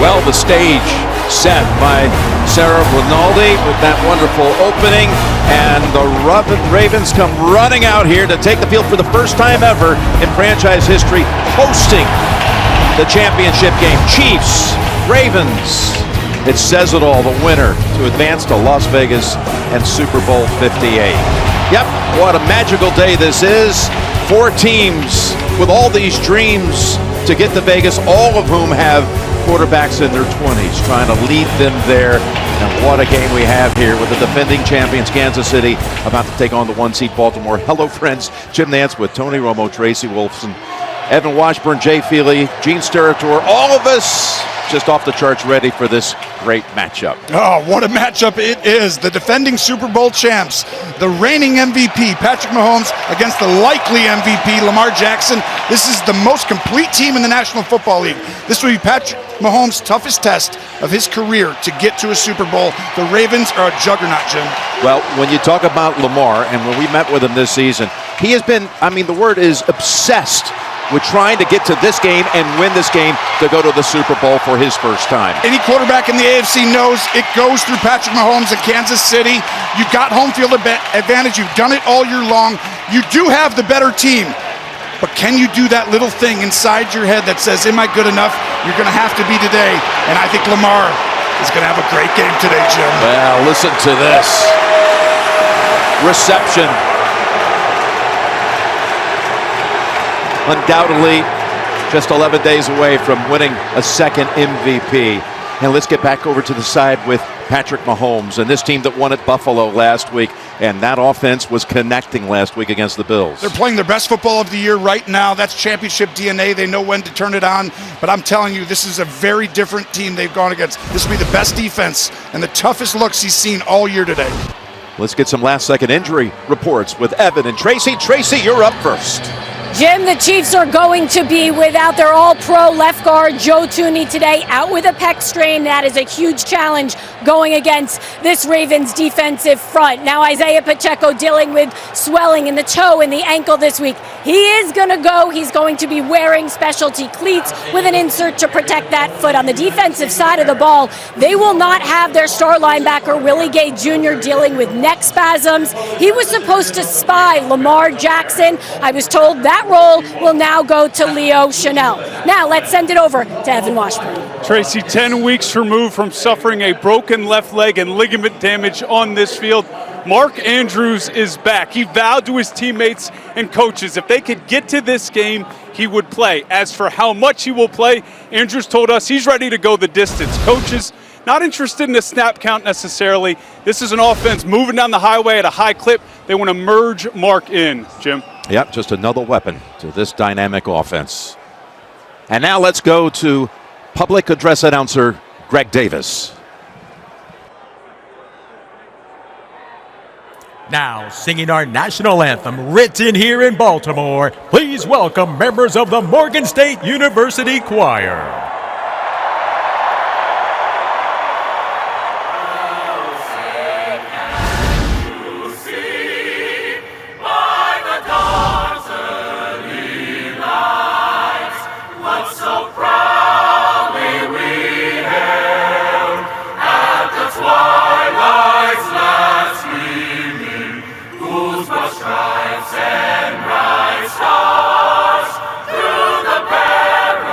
Well, the stage set by Sarah Rinaldi with that wonderful opening, and the Ravens come running out here to take the field for the first time ever in franchise history, hosting the championship game. Chiefs, Ravens. It says it all, the winner to advance to Las Vegas and Super Bowl 58. Yep, what a magical day this is. 4 teams with all these dreams to get to Vegas, all of whom have quarterbacks in their 20s trying to lead them there. And what a game we have here with the defending champions Kansas City about to take on the 1-seed Baltimore. Hello friends, Jim Nantz with Tony Romo, Tracy Wolfson, Evan Washburn, Jay Feely, Gene Steratore, all of us just off the charts ready for this great matchup. Oh, what a matchup it is. The defending Super Bowl champs, the reigning MVP, Patrick Mahomes, against the likely MVP, Lamar Jackson. This is the most complete team in the National Football League. This will be Patrick Mahomes' toughest test of his career to get to a Super Bowl. The Ravens are a juggernaut, Jim. Well, when you talk about Lamar, and when we met with him this season, he has been, the word is obsessed with trying to get to this game and win this game to go to the Super Bowl for his first time. Any quarterback in the AFC knows it goes through Patrick Mahomes in Kansas City. You've got home field advantage. You've done it all year long. You do have the better team. But can you do that little thing inside your head that says, am I good enough? You're going to have to be today. And I think Lamar is going to have a great game today, Jim. Well, listen to this. Reception. Undoubtedly just 11 days away from winning a second MVP. And let's get back over to the side with Patrick Mahomes and this team that won at Buffalo last week. And that offense was connecting last week against the Bills. They're playing their best football of the year right now. That's championship DNA. They know when to turn it on. But I'm telling you, this is a very different team they've gone against. This will be the best defense and the toughest looks he's seen all year today. Let's get some last-second injury reports with Evan and Tracy. Tracy, you're up first. Jim, the Chiefs are going to be without their all-pro left guard, Joe Thuney, today, out with a pec strain. That is a huge challenge going against this Ravens defensive front. Now, Isaiah Pacheco dealing with swelling in the toe and the ankle this week. He is going to go. He's going to be wearing specialty cleats with an insert to protect that foot. On the defensive side of the ball, they will not have their star linebacker, Willie Gay Jr., dealing with neck spasms. He was supposed to spy Lamar Jackson. I was told that role will now go to Leo Chanel. Now let's send it over to Evan Washburn. Tracy, 10 weeks removed from suffering a broken left leg and ligament damage on this field, Mark Andrews is back. He vowed to his teammates and coaches if they could get to this game, he would play. As for how much he will play, Andrews told us he's ready to go the distance. Coaches not interested in the snap count necessarily. This is an offense moving down the highway at a high clip. They want to merge Mark in, Jim. Yep, just another weapon to this dynamic offense. And now let's go to public address announcer Greg Davis. Now singing our national anthem, written here in Baltimore, please welcome members of the Morgan State University Choir. Through the perilous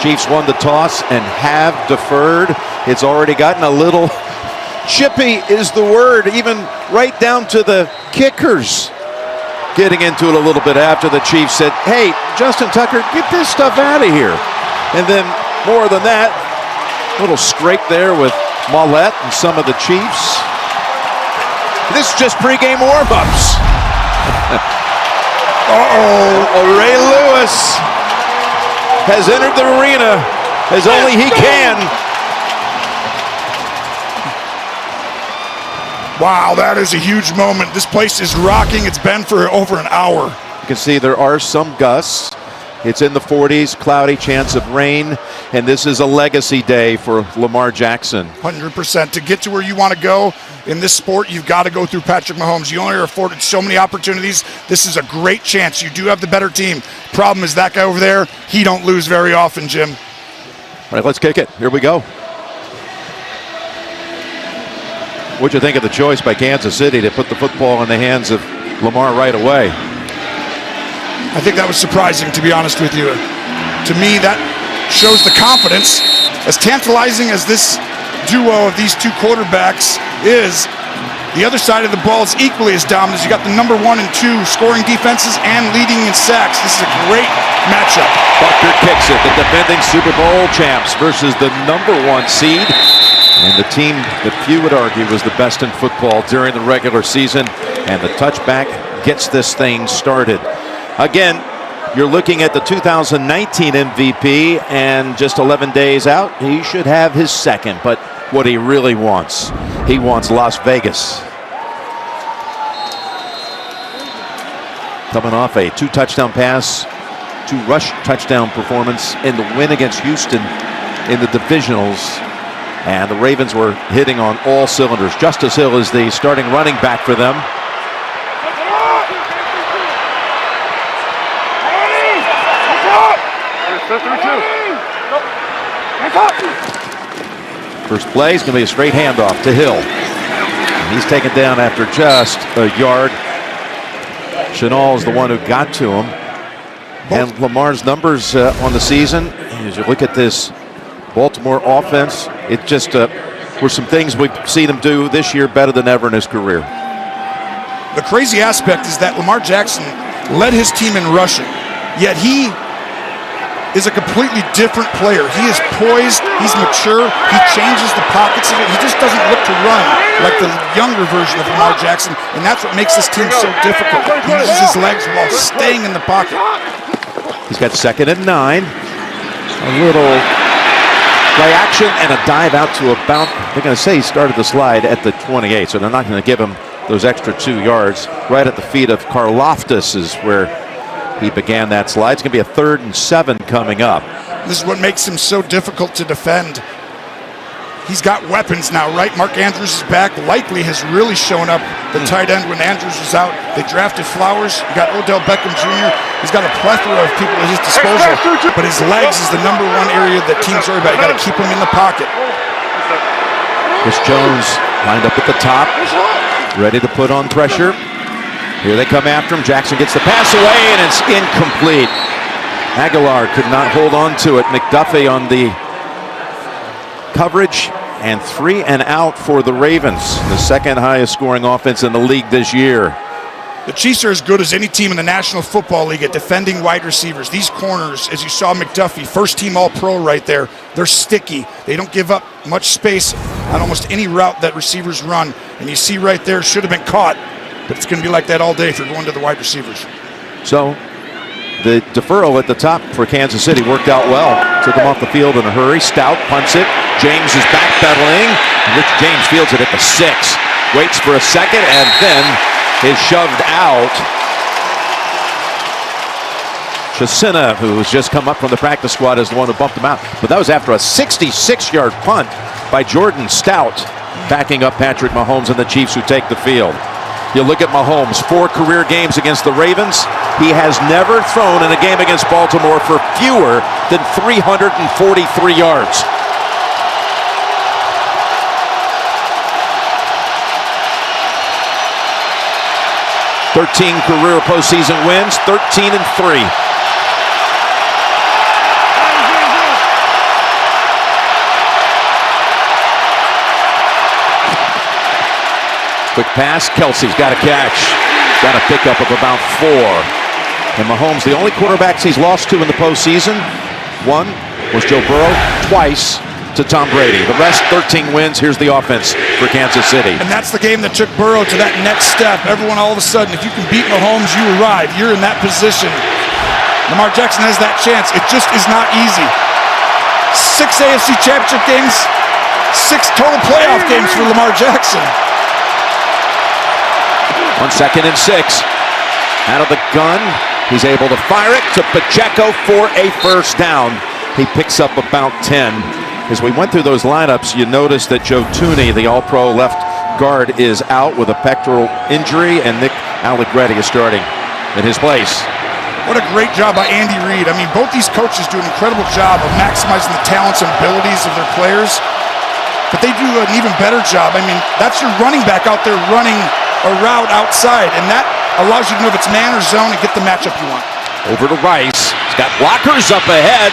Chiefs won the toss and have deferred. It's already gotten a little chippy is the word, even right down to the kickers getting into it a little bit after the Chiefs said, hey, Justin Tucker, get this stuff out of here. And then more than that, a little scrape there with Mollett and some of the Chiefs. This is just pregame warm-ups. Ray Lewis has entered the arena as only he can. Wow, that is a huge moment. This place is rocking. It's been for over an hour. You can see there are some gusts. It's in the 40s, cloudy, chance of rain, and this is a legacy day for Lamar Jackson. 100%. To get to where you want to go in this sport, you've got to go through Patrick Mahomes. You only are afforded so many opportunities. This is a great chance. You do have the better team. Problem is that guy over there, he don't lose very often, Jim. All right, let's kick it. Here we go. What'd you think of the choice by Kansas City to put the football in the hands of Lamar right away? I think that was surprising, to be honest with you. To me, that shows the confidence. As tantalizing as this duo of these two quarterbacks is, the other side of the ball is equally as dominant. You got the number 1 and 2 scoring defenses and leading in sacks. This is a great matchup. Bucker kicks it. The defending Super Bowl champs versus the number 1 seed. And the team that few would argue was the best in football during the regular season. And the touchback gets this thing started. Again, you're looking at the 2019 MVP, and just 11 days out, he should have his second. But what he really wants, he wants Las Vegas. Coming off a 2-touchdown pass, 2-rush touchdown performance in the win against Houston in the divisionals. And the Ravens were hitting on all cylinders. Justice Hill is the starting running back for them. First play is going to be a straight handoff to Hill. And he's taken down after just a yard. Chenal is the one who got to him. And Lamar's numbers on the season, as you look at this Baltimore offense, it just were some things we've seen him do this year better than ever in his career. The crazy aspect is that Lamar Jackson led his team in rushing, yet he is a completely different player. He is poised, he's mature, he changes the pockets of it. He just doesn't look to run like the younger version of Lamar Jackson, and that's what makes this team so difficult. He uses his legs while staying in the pocket. He's got 2nd and 9. A little play action and a dive out to about, they're going to say he started the slide at the 28, so they're not going to give him those extra 2 yards. Right at the feet of Karlaftis is where he began that slide. It's going to be a 3rd and 7 coming up. This is what makes him so difficult to defend. He's got weapons now, right? Mark Andrews is back. Likely has really shown up the tight end when Andrews was out. They drafted Flowers. You got Odell Beckham Jr. He's got a plethora of people at his disposal. But his legs is the number 1 area that teams worry about. You got to keep him in the pocket. Chris Jones lined up at the top, ready to put on pressure. Here they come after him. Jackson gets the pass away, and it's incomplete. Aguilar could not hold on to it. McDuffie on the coverage, and 3 and out for the Ravens, the 2nd highest scoring offense in the league this year. The Chiefs are as good as any team in the National Football League at defending wide receivers. These corners, as you saw McDuffie, first team All-Pro right there, they're sticky. They don't give up much space on almost any route that receivers run. And you see right there, should have been caught, but it's going to be like that all day if you're going to the wide receivers. So the deferral at the top for Kansas City worked out well. Took him off the field in a hurry. Stout punts it. James is backpedaling. Rich James fields it at the 6. Waits for a second and then is shoved out. Chasina, who has just come up from the practice squad, is the one who bumped him out. But that was after a 66-yard punt by Jordan Stout, backing up Patrick Mahomes and the Chiefs, who take the field. You look at Mahomes, 4 career games against the Ravens. He has never thrown in a game against Baltimore for fewer than 343 yards. "13 career postseason wins, 13 and 3. Quick pass. Kelsey's got a catch. Got a pickup of about 4. And Mahomes, the only quarterbacks he's lost to in the postseason, one was Joe Burrow, twice to Tom Brady. The rest, 13 wins. Here's the offense for Kansas City. And that's the game that took Burrow to that next step. Everyone, all of a sudden, if you can beat Mahomes, you arrive. You're in that position. Lamar Jackson has that chance. It just is not easy. 6 AFC championship games, 6 total playoff games for Lamar Jackson. 1 second and 6. Out of the gun, he's able to fire it to Pacheco for a first down. He picks up about 10. As we went through those lineups, you noticed that Joe Tooney, the all-pro left guard, is out with a pectoral injury, and Nick Allegretti is starting in his place. What a great job by Andy Reid. I mean, both these coaches do an incredible job of maximizing the talents and abilities of their players, but they do an even better job. I mean, that's your running back out there running a route outside, and that allows you to know if it's man or zone and get the matchup you want. Over to Rice. He's got blockers up ahead,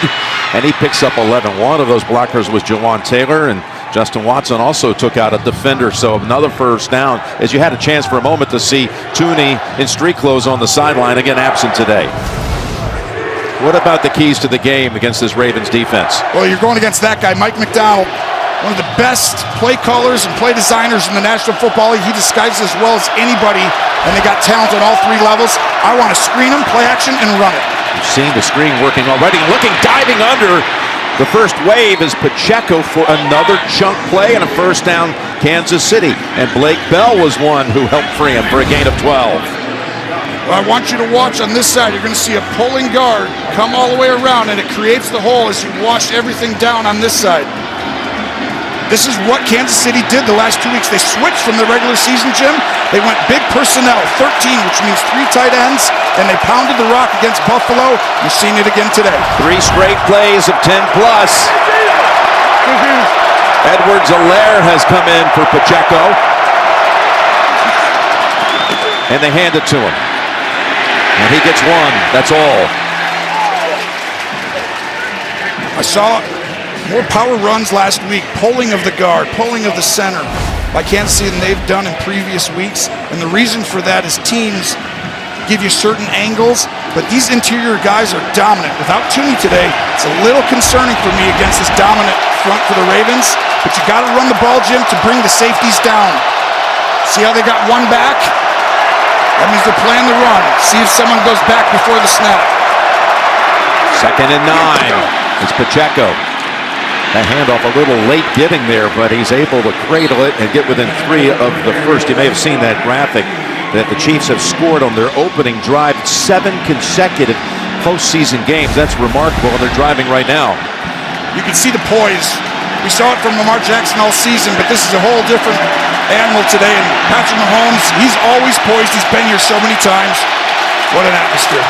and he picks up 11. One of those blockers was Jawan Taylor, and Justin Watson also took out a defender. So another first down, as you had a chance for a moment to see Tooney in street clothes on the sideline, again absent today. What about the keys to the game against this Ravens defense? Well, you're going against that guy, Mike McDonald, one of the best play callers and play designers in the National Football League. He disguises as well as anybody, and they got talent on all 3 levels. I want to screen him, play action, and run it. You've seen the screen working already. Looking, diving under the first wave is Pacheco for another chunk play and a first down, Kansas City. And Blake Bell was one who helped free him for a gain of 12. Well, I want you to watch on this side. You're going to see a pulling guard come all the way around, and it creates the hole as you wash everything down on this side. This is what Kansas City did the last 2 weeks. They switched from the regular season, Jim. They went big personnel, 13, which means 3 tight ends, and they pounded the rock against Buffalo. You're seeing it again today. 3 straight plays of 10+. Edwards-Helaire has come in for Pacheco. And they hand it to him. And he gets 1. That's all. I saw more power runs last week, pulling of the guard, pulling of the center by Kansas City than they've done in previous weeks. And the reason for that is teams give you certain angles, but these interior guys are dominant. Without Tooney today, it's a little concerning for me against this dominant front for the Ravens, but you got to run the ball, Jim, to bring the safeties down. See how they got 1 back? That means they're playing the run. See if someone goes back before the snap. 2nd and 9. It's Pacheco. That handoff a little late getting there, but he's able to cradle it and get within 3 of the first. You may have seen that graphic that the Chiefs have scored on their opening drive 7 consecutive postseason games. That's remarkable, and they're driving right now. You can see the poise. We saw it from Lamar Jackson all season, but this is a whole different animal today. And Patrick Mahomes, he's always poised. He's been here so many times. What an atmosphere.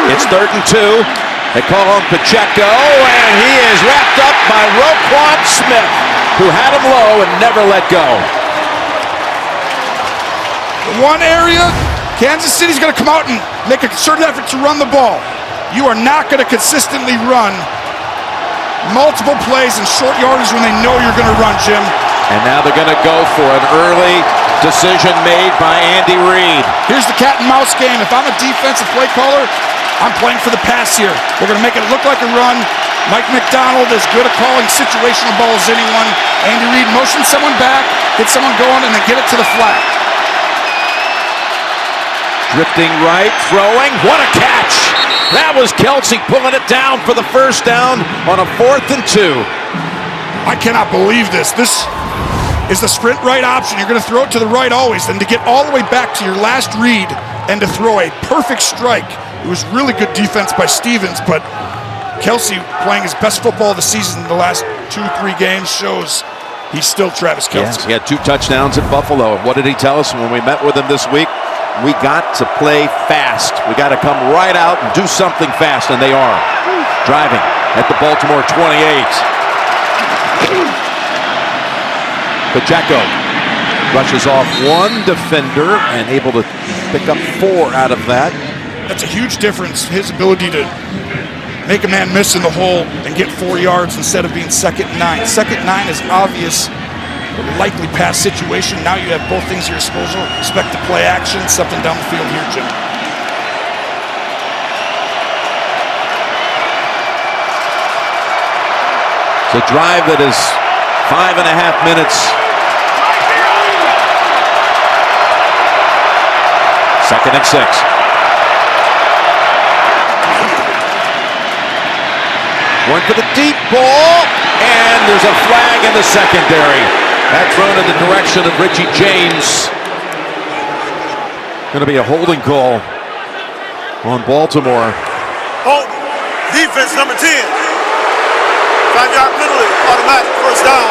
It's 3rd and 2. They call on Pacheco, and he is wrapped up by Roquan Smith, who had him low and never let go. One area, Kansas City's going to come out and make a concerted effort to run the ball. You are not going to consistently run multiple plays and short yardage when they know you're going to run, Jim. And now they're going to go for an early decision made by Andy Reid. Here's the cat and mouse game. If I'm a defensive play caller, I'm playing for the pass here. They're going to make it look like a run. Mike McDonald is good at calling situational balls as anyone. Andy Reid motions someone back, get someone going, and then get it to the flat. Drifting right, throwing. What a catch! That was Kelsey pulling it down for the first down on a 4th and 2. I cannot believe this. This is the sprint right option. You're going to throw it to the right always. Then to get all the way back to your last read and to throw a perfect strike. It was really good defense by Stevens, but Kelsey playing his best football of the season in the last 2-3 games shows he's still Travis Kelce. Yes, he had 2 touchdowns at Buffalo. What did he tell us when we met with him this week? We got to play fast. We got to come right out and do something fast, and they are. Driving at the Baltimore 28. Pacheco rushes off 1 defender and able to pick up 4 out of that. That's a huge difference. His ability to make a man miss in the hole and get 4 yards instead of being 2nd and 9. 2nd and 9 is obvious, likely pass situation. Now you have both things at your disposal. Expect to play action, something down the field here, Jim. It's a drive that is 5.5 minutes. 2nd and 6. Going for the deep ball, and there's a flag in the secondary. That thrown in the direction of Richie James. Going to be a holding call on Baltimore. Hold, defense number 10. 5-yard penalty, automatic, first down.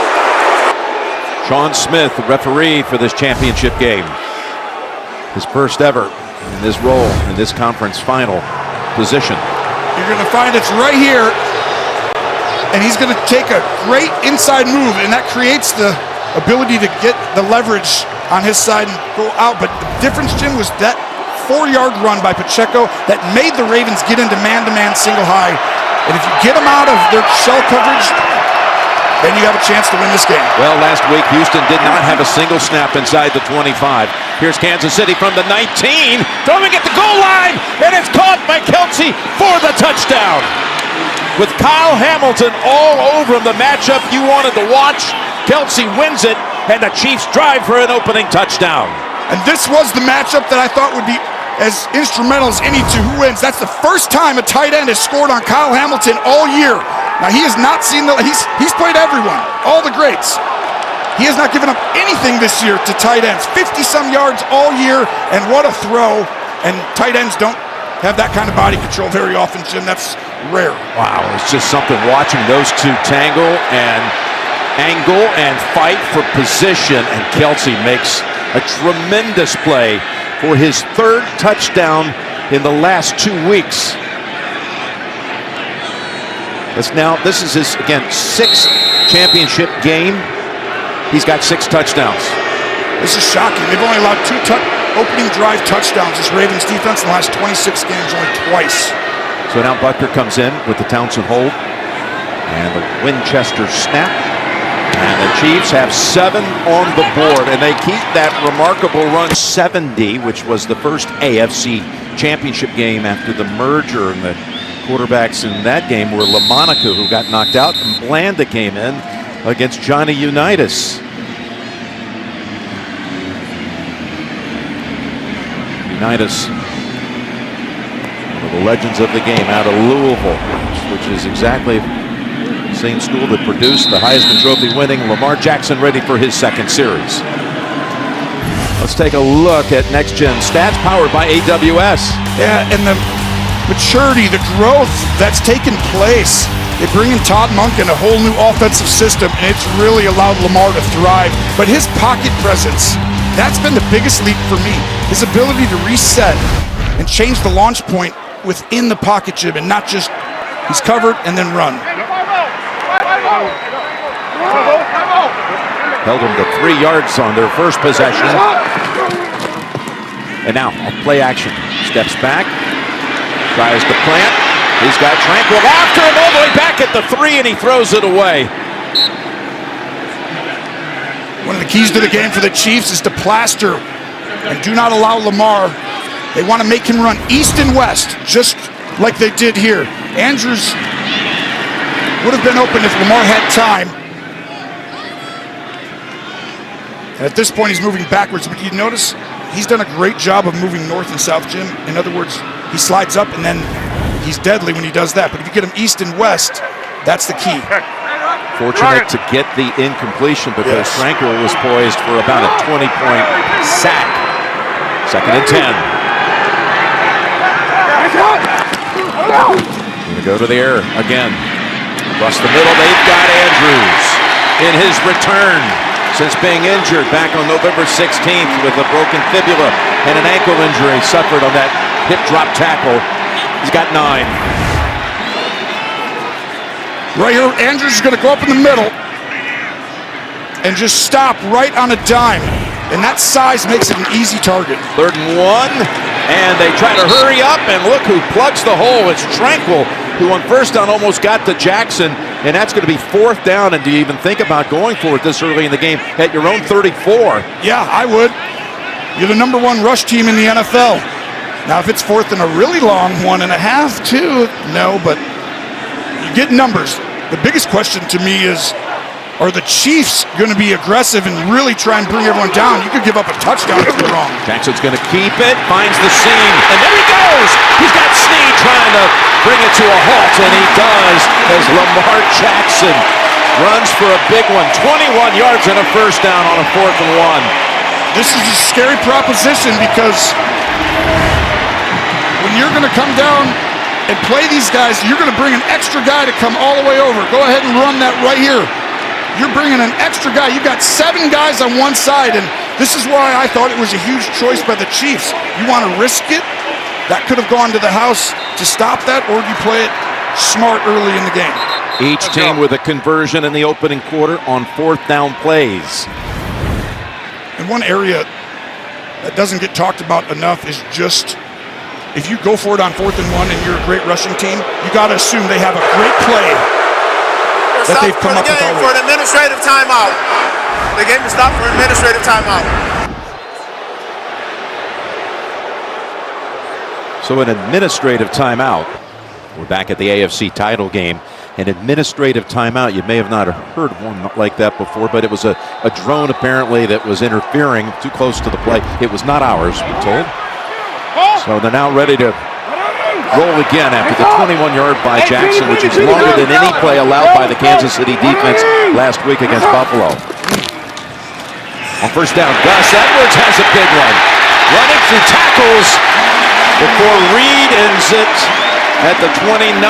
Sean Smith, the referee for this championship game. His first ever in this role in this conference final position. You're going to find it's right here. And he's going to take a great inside move, and that creates the ability to get the leverage on his side and go out. But the difference, Jim, was that 4-yard run by Pacheco that made the Ravens get into man-to-man single high. And if you get them out of their shell coverage, then you have a chance to win this game. Well, last week, Houston did not have a single snap inside the 25. Here's Kansas City from the 19, throwing at the goal line, and it's caught by Kelce for the touchdown. With Kyle Hamilton all over him, the matchup you wanted to watch, Kelce wins it, and the Chiefs drive for an opening touchdown. And this was the matchup that I thought would be as instrumental as any to who wins. That's the first time a tight end has scored on Kyle Hamilton all year. Now, he has not seen he's played everyone, all the greats. He has not given up anything this year to tight ends. 50-some yards all year, and what a throw. And tight ends don't have that kind of body control very often, Jim. That's rare. Wow, it's just something watching those two tangle and angle and fight for position, and Kelce makes a tremendous play for his 3rd touchdown in the last 2 weeks. This is his, again, 6th championship game. He's got 6 touchdowns. This is shocking. They've only allowed 2 opening drive touchdowns as Ravens defense in the last 26 games, only twice. So now Butker comes in with the Townsend hold and the Winchester snap. And the Chiefs have 7 on the board, and they keep that remarkable run 70, which was the first AFC championship game after the merger. And the quarterbacks in that game were LaMonica, who got knocked out, and Blanda came in against Johnny Unitas. Unitas, one of the legends of the game, out of Louisville, which is exactly the same school that produced the Heisman Trophy winning Lamar Jackson, ready for his 2nd series. Let's take a look at Next Gen Stats, powered by AWS. Yeah, and the maturity, the growth that's taken place. They bring in Todd Monken, a whole new offensive system, and it's really allowed Lamar to thrive. But his pocket presence, that's been the biggest leap for me. His ability to reset and change the launch point within the pocket, Jim, and not just he's covered and then run. Held him to 3 yards on their first possession. And now, play action. Steps back, tries to plant. He's got Tranquil after him all the way back at the 3, and he throws it away. One of the keys to the game for the Chiefs is to plaster and do not allow Lamar. They want to make him run east and west, just like they did here. Andrews would have been open if Lamar had time. And at this point, he's moving backwards. But you notice he's done a great job of moving north and south, Jim. In other words, he slides up, and then he's deadly when he does that. But if you get him east and west, that's the key. Fortunate to get the incompletion because Tranquil was poised for about a 20-point sack. 2nd and 10. Going to go to the air again. Across the middle, they've got Andrews in his return since being injured back on November 16th with a broken fibula and an ankle injury suffered on that hip drop tackle. He's got 9. Right here, Andrews is going to go up in the middle and just stop right on a dime. And that size makes it an easy target. 3rd and 1, and they try to hurry up, and look who plugs the hole. It's Tranquil, who on 1st down almost got to Jackson, and that's going to be 4th down. And do you even think about going for it this early in the game at your own 34? Yeah, I would. You're the number 1 rush team in the NFL. Now, if it's 4th and a really long 1.5, too, no, but you get numbers. The biggest question to me is, are the Chiefs going to be aggressive and really try and bring everyone down? You could give up a touchdown if you're wrong. Jackson's going to keep it, finds the seam, and there he goes! He's got Snead trying to bring it to a halt, and he does as Lamar Jackson runs for a big one. 21 yards and a 1st down on a 4th and 1. This is a scary proposition because when you're going to come down and play these guys, you're going to bring an extra guy to come all the way over. Go ahead and run that right here. You're bringing an extra guy. You've got 7 guys on one side, and this is why I thought it was a huge choice by the Chiefs. You want to risk it? That could have gone to the house to stop that, or do you play it smart early in the game? Each team with a conversion in the opening quarter on 4th down plays. And one area that doesn't get talked about enough is just if you go for it on 4th and 1 and you're a great rushing team, you got to assume they have a great play that they've come up with already. For an administrative timeout. The game is stopped for an administrative timeout. So an administrative timeout. We're back at the AFC title game. An administrative timeout. You may have not heard one like that before, but it was a drone apparently that was interfering too close to the play. It was not ours, we're told. So they're now ready to roll again after the 21-yard by Jackson, which is longer than any play allowed by the Kansas City defense last week against Buffalo. On 1st down, Gus Edwards has a big one. Running through tackles before Reed ends it at the 29.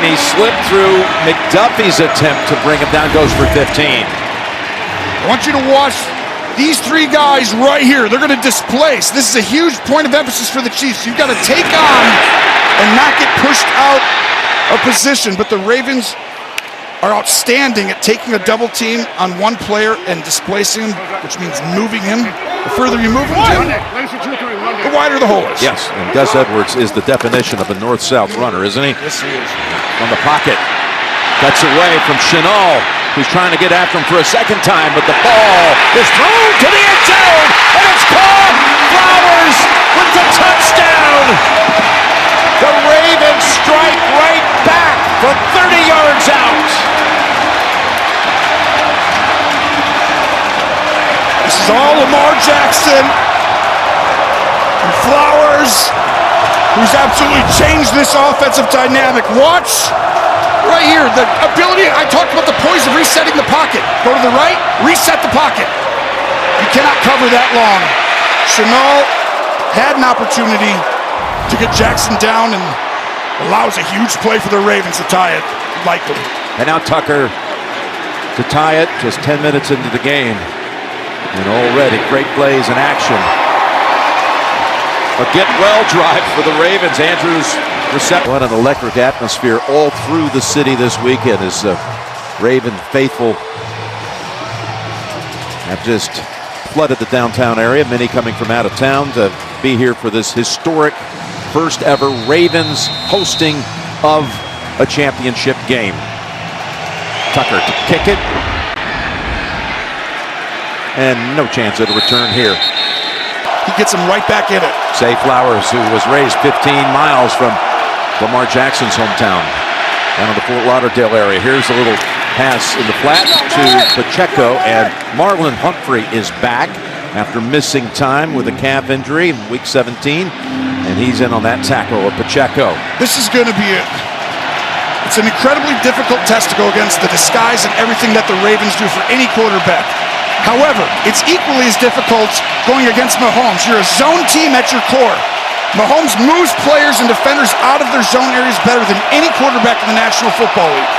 He slipped through McDuffie's attempt to bring him down, goes for 15. I want you to watch these 3 guys right here. They're going to displace. This is a huge point of emphasis for the Chiefs. You've got to take on and not get pushed out of position. But the Ravens are outstanding at taking a double team on one player and displacing him, which means moving him. The further you move him, the wider the hole is. Yes, and Gus Edwards is the definition of a north-south runner, isn't he? Yes, he is. From the pocket. Cuts away from Chenal, who's trying to get after him for a 2nd time, but the ball is thrown to the end zone, and it's caught! Flowers with the touchdown! The Ravens strike right back from 30 yards out. This is all Lamar Jackson and Flowers, who's absolutely changed this offensive dynamic. Watch right here, the ability, I talked about the poise of resetting the pocket. Go to the right, reset the pocket. You cannot cover that long. Chenal had an opportunity to get Jackson down and allows a huge play for the Ravens to tie it, likely. And now Tucker to tie it just 10 minutes into the game. And already great plays in action. A get-well drive for the Ravens. Andrews reception. What an electric atmosphere all through the city this weekend as Raven faithful have just flooded the downtown area. Many coming from out of town to be here for this historic first ever Ravens hosting of a championship game. Tucker to kick it. And no chance at a return here. He gets him right back in it. Zay Flowers, who was raised 15 miles from Lamar Jackson's hometown, down in the Fort Lauderdale area. Here's a little pass in the flat to Pacheco, and Marlon Humphrey is back after missing time with a calf injury in week 17, and he's in on that tackle of Pacheco. This is going to be it's an incredibly difficult test to go against the disguise and everything that the Ravens do for any quarterback. However, it's equally as difficult going against Mahomes. You're a zone team at your core. Mahomes moves players and defenders out of their zone areas better than any quarterback in the National Football League.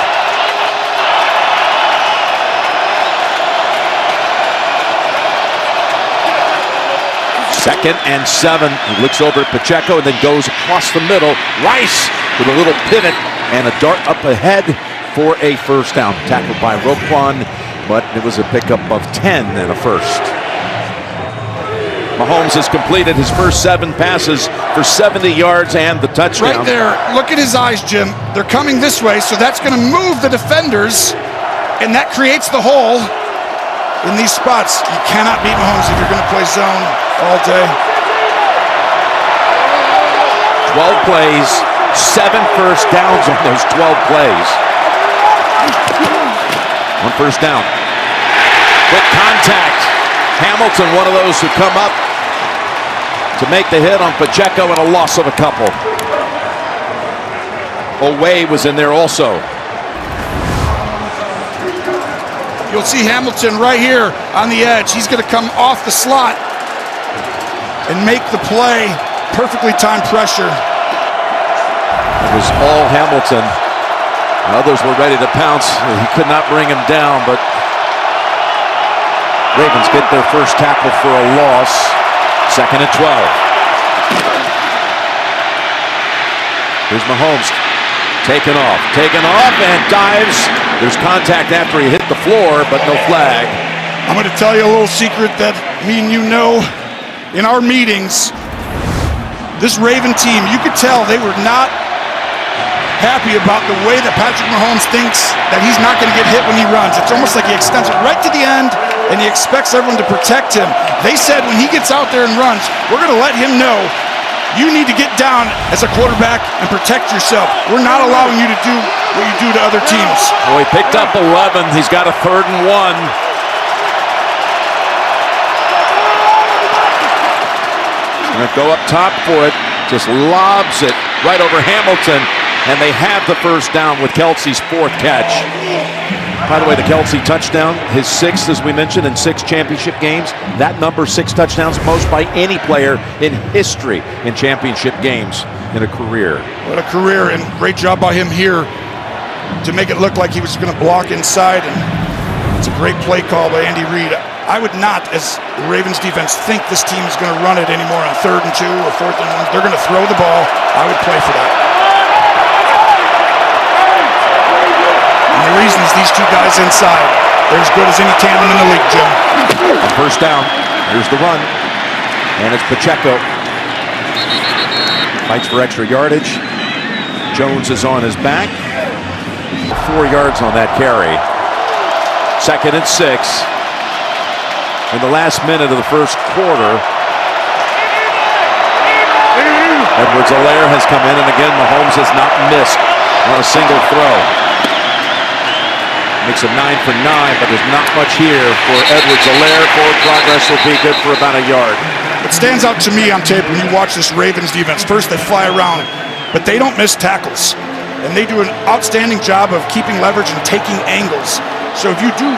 Second and 7. He looks over at Pacheco and then goes across the middle. Rice with a little pivot and a dart up ahead for a first down. Tackled by Roquan, but it was a pickup of 10 and a first. Mahomes has completed his first 7 passes for 70 yards and the touchdown. Right there, look at his eyes, Jim. They're coming this way, so that's going to move the defenders, and that creates the hole in these spots. You cannot beat Mahomes if you're going to play zone all day. 12 plays, 7 first downs on those 12 plays. 1 first down. Quick contact. Hamilton, one of those who come up to make the hit on Pacheco, and a loss of a couple. Oway was in there also. You'll see Hamilton right here on the edge. He's going to come off the slot and make the play. Perfectly timed pressure. It was all Hamilton. Others were ready to pounce. He could not bring him down, but Ravens get their first tackle for a loss. 2nd and 12. Here's Mahomes. Taken off, and dives. There's contact after he hit the floor, but no flag. I'm going to tell you a little secret that me and you know. In our meetings, this Raven team, you could tell they were not happy about the way that Patrick Mahomes thinks that he's not going to get hit when he runs. It's almost like he extends it right to the end, and he expects everyone to protect him. They said when he gets out there and runs, we're going to let him know you need to get down as a quarterback and protect yourself. We're not allowing you to do what you do to other teams. Well, he picked up 11. He's got a 3rd and 1. Going to go up top for it. Just lobs it right over Hamilton. And they have the first down with Kelsey's 4th catch. By the way, the Kelsey touchdown, his 6th, as we mentioned, in 6 championship games. That number, 6 touchdowns, most by any player in history in championship games in a career. What a career, and great job by him here to make it look like he was going to block inside. And it's a great play call by Andy Reid. I would not, as the Ravens defense, think this team is going to run it anymore on 3rd and 2 or 4th and 1. They're going to throw the ball. I would play for that. And the reason is these 2 guys inside. They're as good as any tandem in the league, Jim. First down. Here's the run. And it's Pacheco. Fights for extra yardage. Jones is on his back. 4 yards on that carry. 2nd and 6. In the last minute of the first quarter, Edwards-Helaire has come in, and again, Mahomes has not missed on a single throw. Makes it 9 for 9, but there's not much here for Edwards-Helaire. Forward progress will be good for about a yard. What stands out to me on tape when you watch this Ravens defense, first they fly around, but they don't miss tackles. And they do an outstanding job of keeping leverage and taking angles. So if you do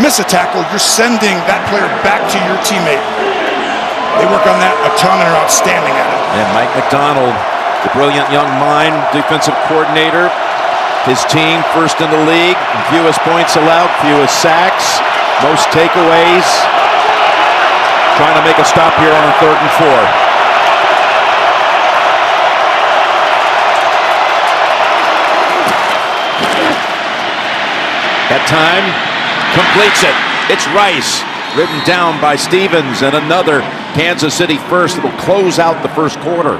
miss a tackle, you're sending that player back to your teammate. They work on that a ton and are outstanding at it. And Mike McDonald, the brilliant young mind, defensive coordinator. His team first in the league, fewest points allowed, fewest sacks, most takeaways. Trying to make a stop here on a 3rd and 4. That time completes it. It's Rice, ridden down by Stevens, and another Kansas City first that will close out the first quarter.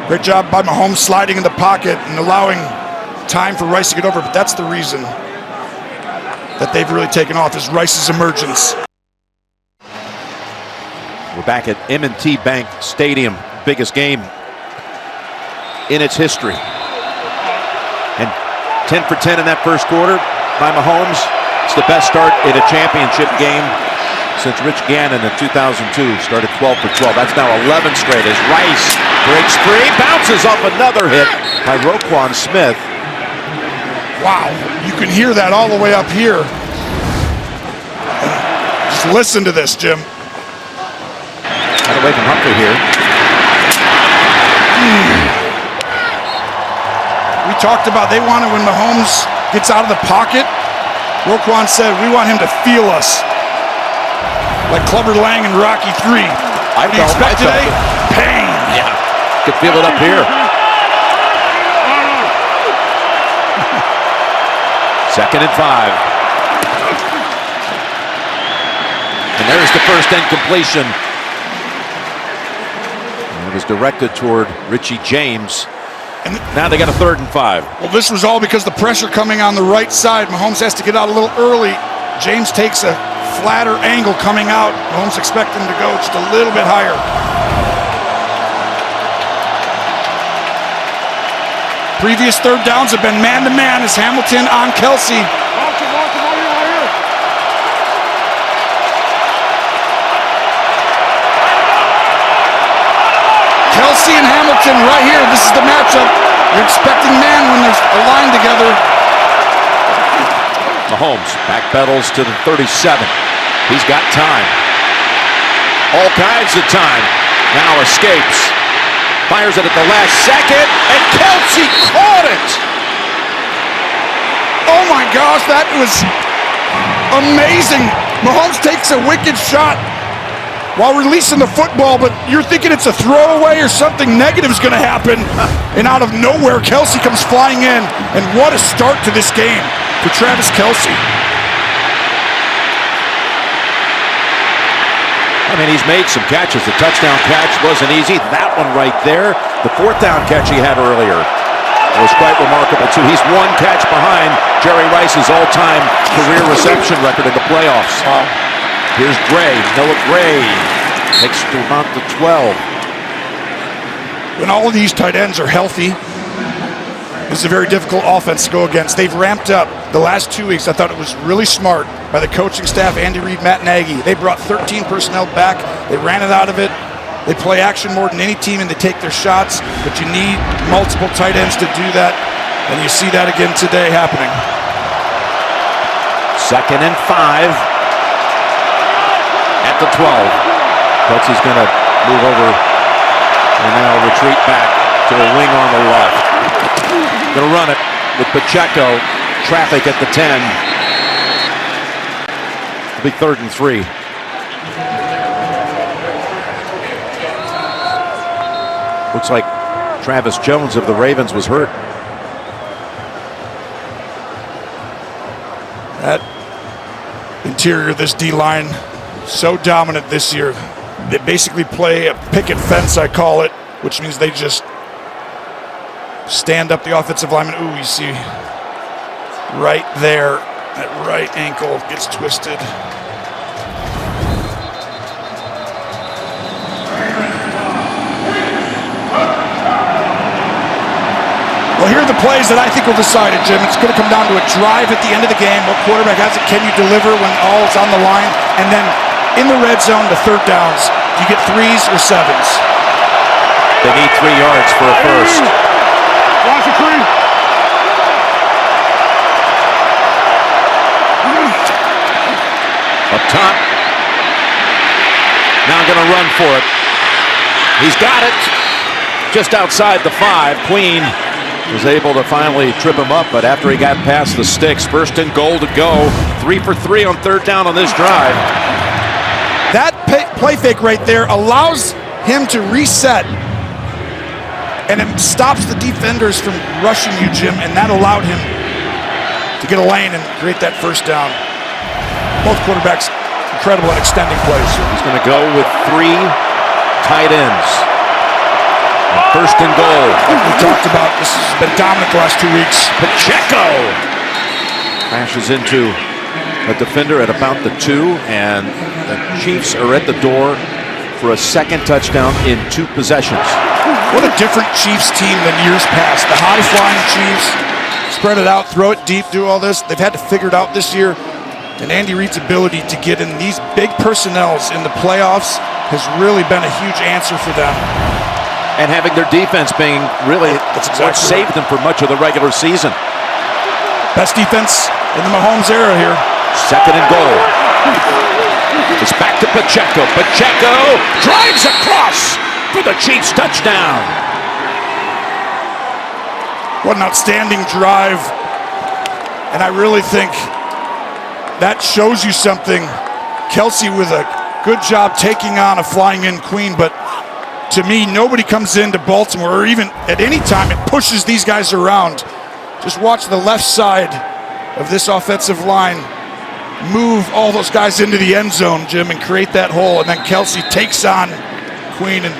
Great job by Mahomes sliding in the pocket and allowing time for Rice to get over, but that's the reason that they've really taken off is Rice's emergence. We're back at M&T Bank Stadium, biggest game in its history. And 10 for 10 in that first quarter by Mahomes. It's the best start in a championship game since Rich Gannon in 2002 started 12 for 12. That's now 11 straight as Rice breaks free, bounces off another hit by Roquan Smith. Wow, you can hear that all the way up here. Just listen to this, Jim. Got away from Humphrey here. We talked about they wanted when Mahomes gets out of the pocket. Roquan said, we want him to feel us. Like Clubber Lang in Rocky 3. What do you expect today? Pain. Yeah, could feel it up here. 2nd and 5. And there's the first incompletion. It was directed toward Richie James. And now they got a 3rd and 5. Well, this was all because the pressure coming on the right side. Mahomes has to get out a little early. James takes a flatter angle coming out. Mahomes expecting to go just a little bit higher. Previous 3rd downs have been man-to-man as Hamilton on Kelsey. Kelsey and Hamilton right here. This is the matchup. You're expecting man when there's a line together. Mahomes backpedals to the 37. He's got time. All kinds of time. Now escapes. Fires it at the last second, and Kelsey caught it! Oh my gosh, that was amazing. Mahomes takes a wicked shot while releasing the football, but you're thinking it's a throwaway or something negative is going to happen. And out of nowhere, Kelsey comes flying in. And what a start to this game for Travis Kelsey. I mean, he's made some catches. The touchdown catch wasn't easy. That one right there, the 4th down catch he had earlier, was quite remarkable too. He's 1 catch behind Jerry Rice's all-time career reception record in the playoffs. Here's Gray. Noah Gray takes to about the 12. When all of these tight ends are healthy, this is a very difficult offense to go against. They've ramped up the last 2 weeks. I thought it was really smart by the coaching staff, Andy Reid, Matt Nagy. They brought 13 personnel back. They ran it out of it. They play action more than any team, and they take their shots. But you need multiple tight ends to do that, and you see that again today happening. 2nd and 5 at the 12. Kelsey's going to move over and now retreat back to a wing on the left. Going to run it with Pacheco. Traffic at the 10. It'll be 3rd and 3. Looks like Travis Jones of the Ravens was hurt. That interior of this D-line, so dominant this year. They basically play a picket fence, I call it, which means they just stand up the offensive lineman. Ooh, you see right there, that right ankle gets twisted. Well, here are the plays that I think will decide it, Jim. It's going to come down to a drive at the end of the game. What quarterback has it? Can you deliver when all is on the line? And then in the red zone, the 3rd downs. Do you get 3s or 7s? They need 3 yards for a first. Watch the tree. Up top. Now going to run for it. He's got it. Just outside the 5. Queen was able to finally trip him up, but after he got past the sticks, 1st and goal to go. 3 for 3 on 3rd down on this drive. That play fake right there allows him to reset, and it stops the defenders from rushing you, Jim, and that allowed him to get a lane and create that 1st down. Both quarterbacks incredible at extending plays. He's going to go with 3 tight ends. And 1st and goal. Like we talked about, this has been dominant the last 2 weeks. Pacheco crashes into a defender at about the 2, and the Chiefs are at the door for a 2nd touchdown in 2 possessions. What a different Chiefs team than years past. The high-flying Chiefs, spread it out, throw it deep, do all this. They've had to figure it out this year. And Andy Reid's ability to get in these big personnels in the playoffs has really been a huge answer for them. And having their defense being really what saved them for much of the regular season. Best defense in the Mahomes era here. 2nd and goal. It's back to Pacheco. Pacheco drives across for the Chiefs touchdown. What an outstanding drive. And I really think that shows you something. Kelsey with a good job taking on a flying in Queen, but to me, nobody comes into Baltimore, or even at any time, it pushes these guys around. Just watch the left side of this offensive line move all those guys into the end zone, Jim, and create that hole. And then Kelsey takes on Queen and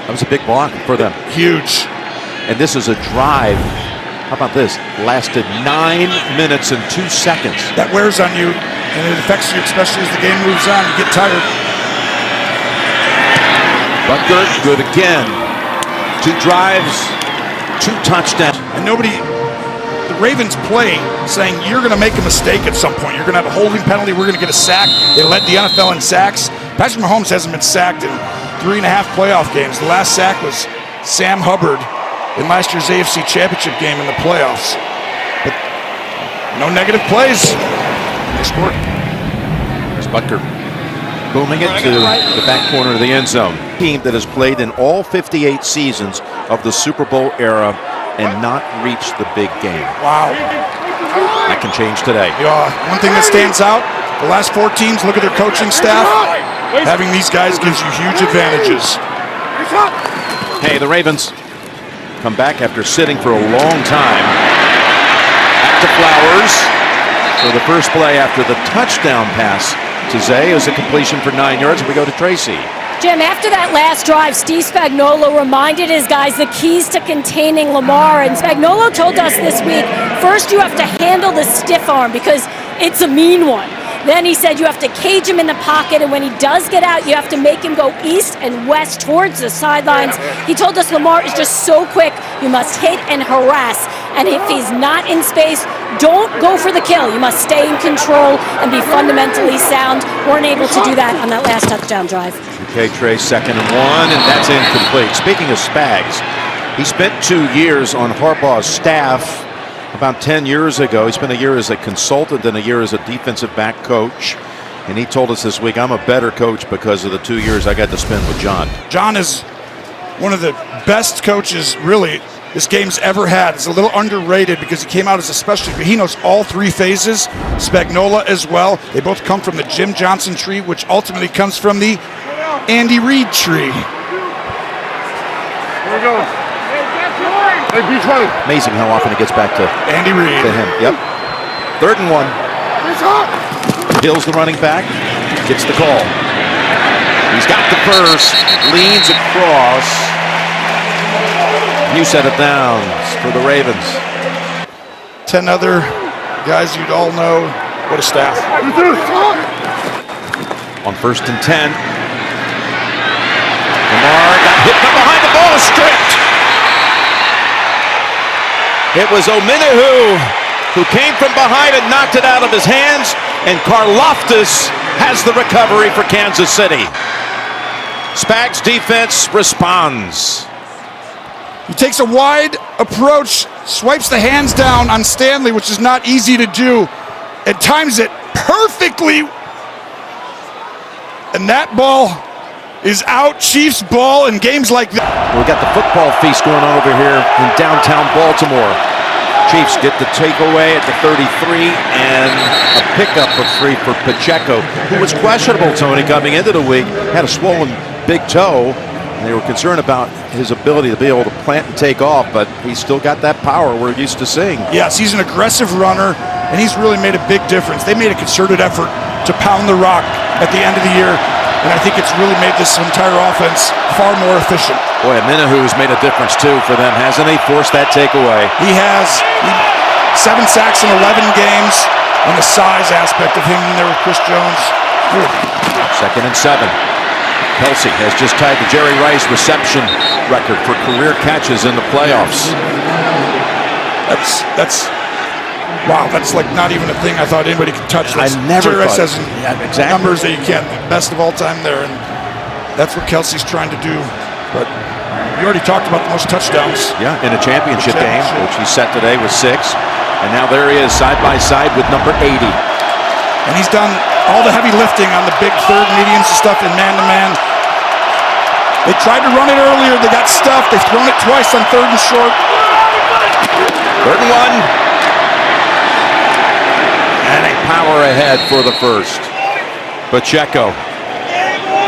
That was a big block for them. Huge. And this is a drive. How about this? Lasted 9 minutes and 2 seconds. That wears on you, and it affects you, especially as the game moves on. You get tired. Butker, good again. 2 drives, 2 touchdowns. And the Ravens play saying you're going to make a mistake at some point. You're going to have a holding penalty. We're going to get a sack. They led the NFL in sacks. Patrick Mahomes hasn't been sacked in 3.5 playoff games. The last sack was Sam Hubbard in last year's AFC Championship game in the playoffs. But no negative plays. They scored. There's Butker booming it to the back corner of the end zone. Team that has played in all 58 seasons of the Super Bowl era and not reached the big game. Wow. That can change today. Yeah, one thing that stands out, the last 4 teams, look at their coaching staff. Having these guys gives you huge advantages. Hey, the Ravens come back after sitting for a long time. Back to Flowers. So the first play after the touchdown pass to Zay is a completion for 9 yards, and we go to Tracy. Jim, after that last drive, Steve Spagnuolo reminded his guys the keys to containing Lamar. And Spagnuolo told us this week, first you have to handle the stiff arm because it's a mean one. Then he said you have to cage him in the pocket, and when he does get out, you have to make him go east and west towards the sidelines. He told us Lamar is just so quick, you must hit and harass. And if he's not in space, don't go for the kill. You must stay in control and be fundamentally sound. Weren't able to do that on that last touchdown drive. Okay, Trey, 2nd and 1, and that's incomplete. Speaking of Spags, he spent 2 years on Harbaugh's staff. About 10 years ago, he spent a year as a consultant and a year as a defensive back coach. And he told us this week, I'm a better coach because of the 2 years I got to spend with John. John is one of the best coaches, really, this game's ever had. It's a little underrated because he came out as a specialty. He knows all 3 phases. Spagnuolo as well. They both come from the Jim Johnson tree, which ultimately comes from the Andy Reid tree. Where we going? Hey, B20. Amazing how often it gets back to Andy Reid. him. Yep. 3rd and 1. Hill's the running back. Gets the call. He's got the first. Leans across. You set it down for the Ravens. 10 other guys you'd all know. What a staff. On 1st and 10. Lamar got hit from behind, the ball is stripped. It was Ominahu who came from behind and knocked it out of his hands, and Karlaftis has the recovery for Kansas City. Spags' defense responds. He takes a wide approach, swipes the hands down on Stanley, which is not easy to do, and times it perfectly. And that ball is out. Chiefs ball in games like that. We got the football feast going on over here in downtown Baltimore. Chiefs get the takeaway at the 33 and a pickup of 3 for Pacheco, who was questionable, Tony, coming into the week. Had a swollen big toe. And they were concerned about his ability to be able to plant and take off, but he's still got that power we're used to seeing. Yes, he's an aggressive runner, and he's really made a big difference. They made a concerted effort to pound the rock at the end of the year, and I think it's really made this entire offense far more efficient. Boy, Minahu's made a difference, too, for them, hasn't he? Forced that takeaway. He has 7 sacks in 11 games, and the size aspect of him in there with Chris Jones. 2nd and 7. Kelsey has just tied the Jerry Rice reception record for career catches in the playoffs. That's wow, that's like not even a thing I thought anybody could touch. I never Jerry Rice thought. has Exactly. numbers that you can't. Best of all time there, and that's what Kelsey's trying to do. But you already talked about the most touchdowns. Yeah, in a championship game, which he set today with 6. And now there he is, side by side with number 80. And he's done all the heavy lifting on the big third mediums and stuff in man-to-man. They tried to run it earlier. They got stuffed. They've thrown it twice on 3rd and short. 3rd and 1. And a power ahead for the first. Pacheco.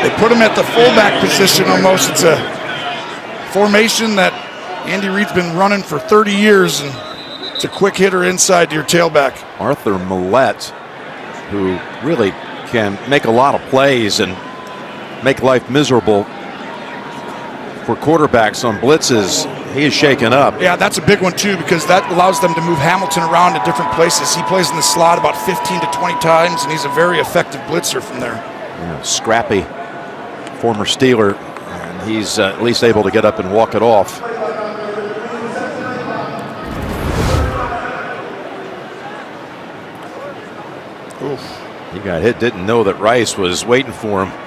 They put him at the fullback position almost. It's a formation that Andy Reid's been running for 30 years, and it's a quick hitter inside to your tailback. Arthur Millette, who really can make a lot of plays and make life miserable for quarterbacks on blitzes. He is shaken up. Yeah, that's a big one too, because that allows them to move Hamilton around to different places. He plays in the slot about 15 to 20 times, and he's a very effective blitzer from there. Yeah, scrappy former Steeler, and he's at least able to get up and walk it off. Oof. He got hit, didn't know that Rice was waiting for him.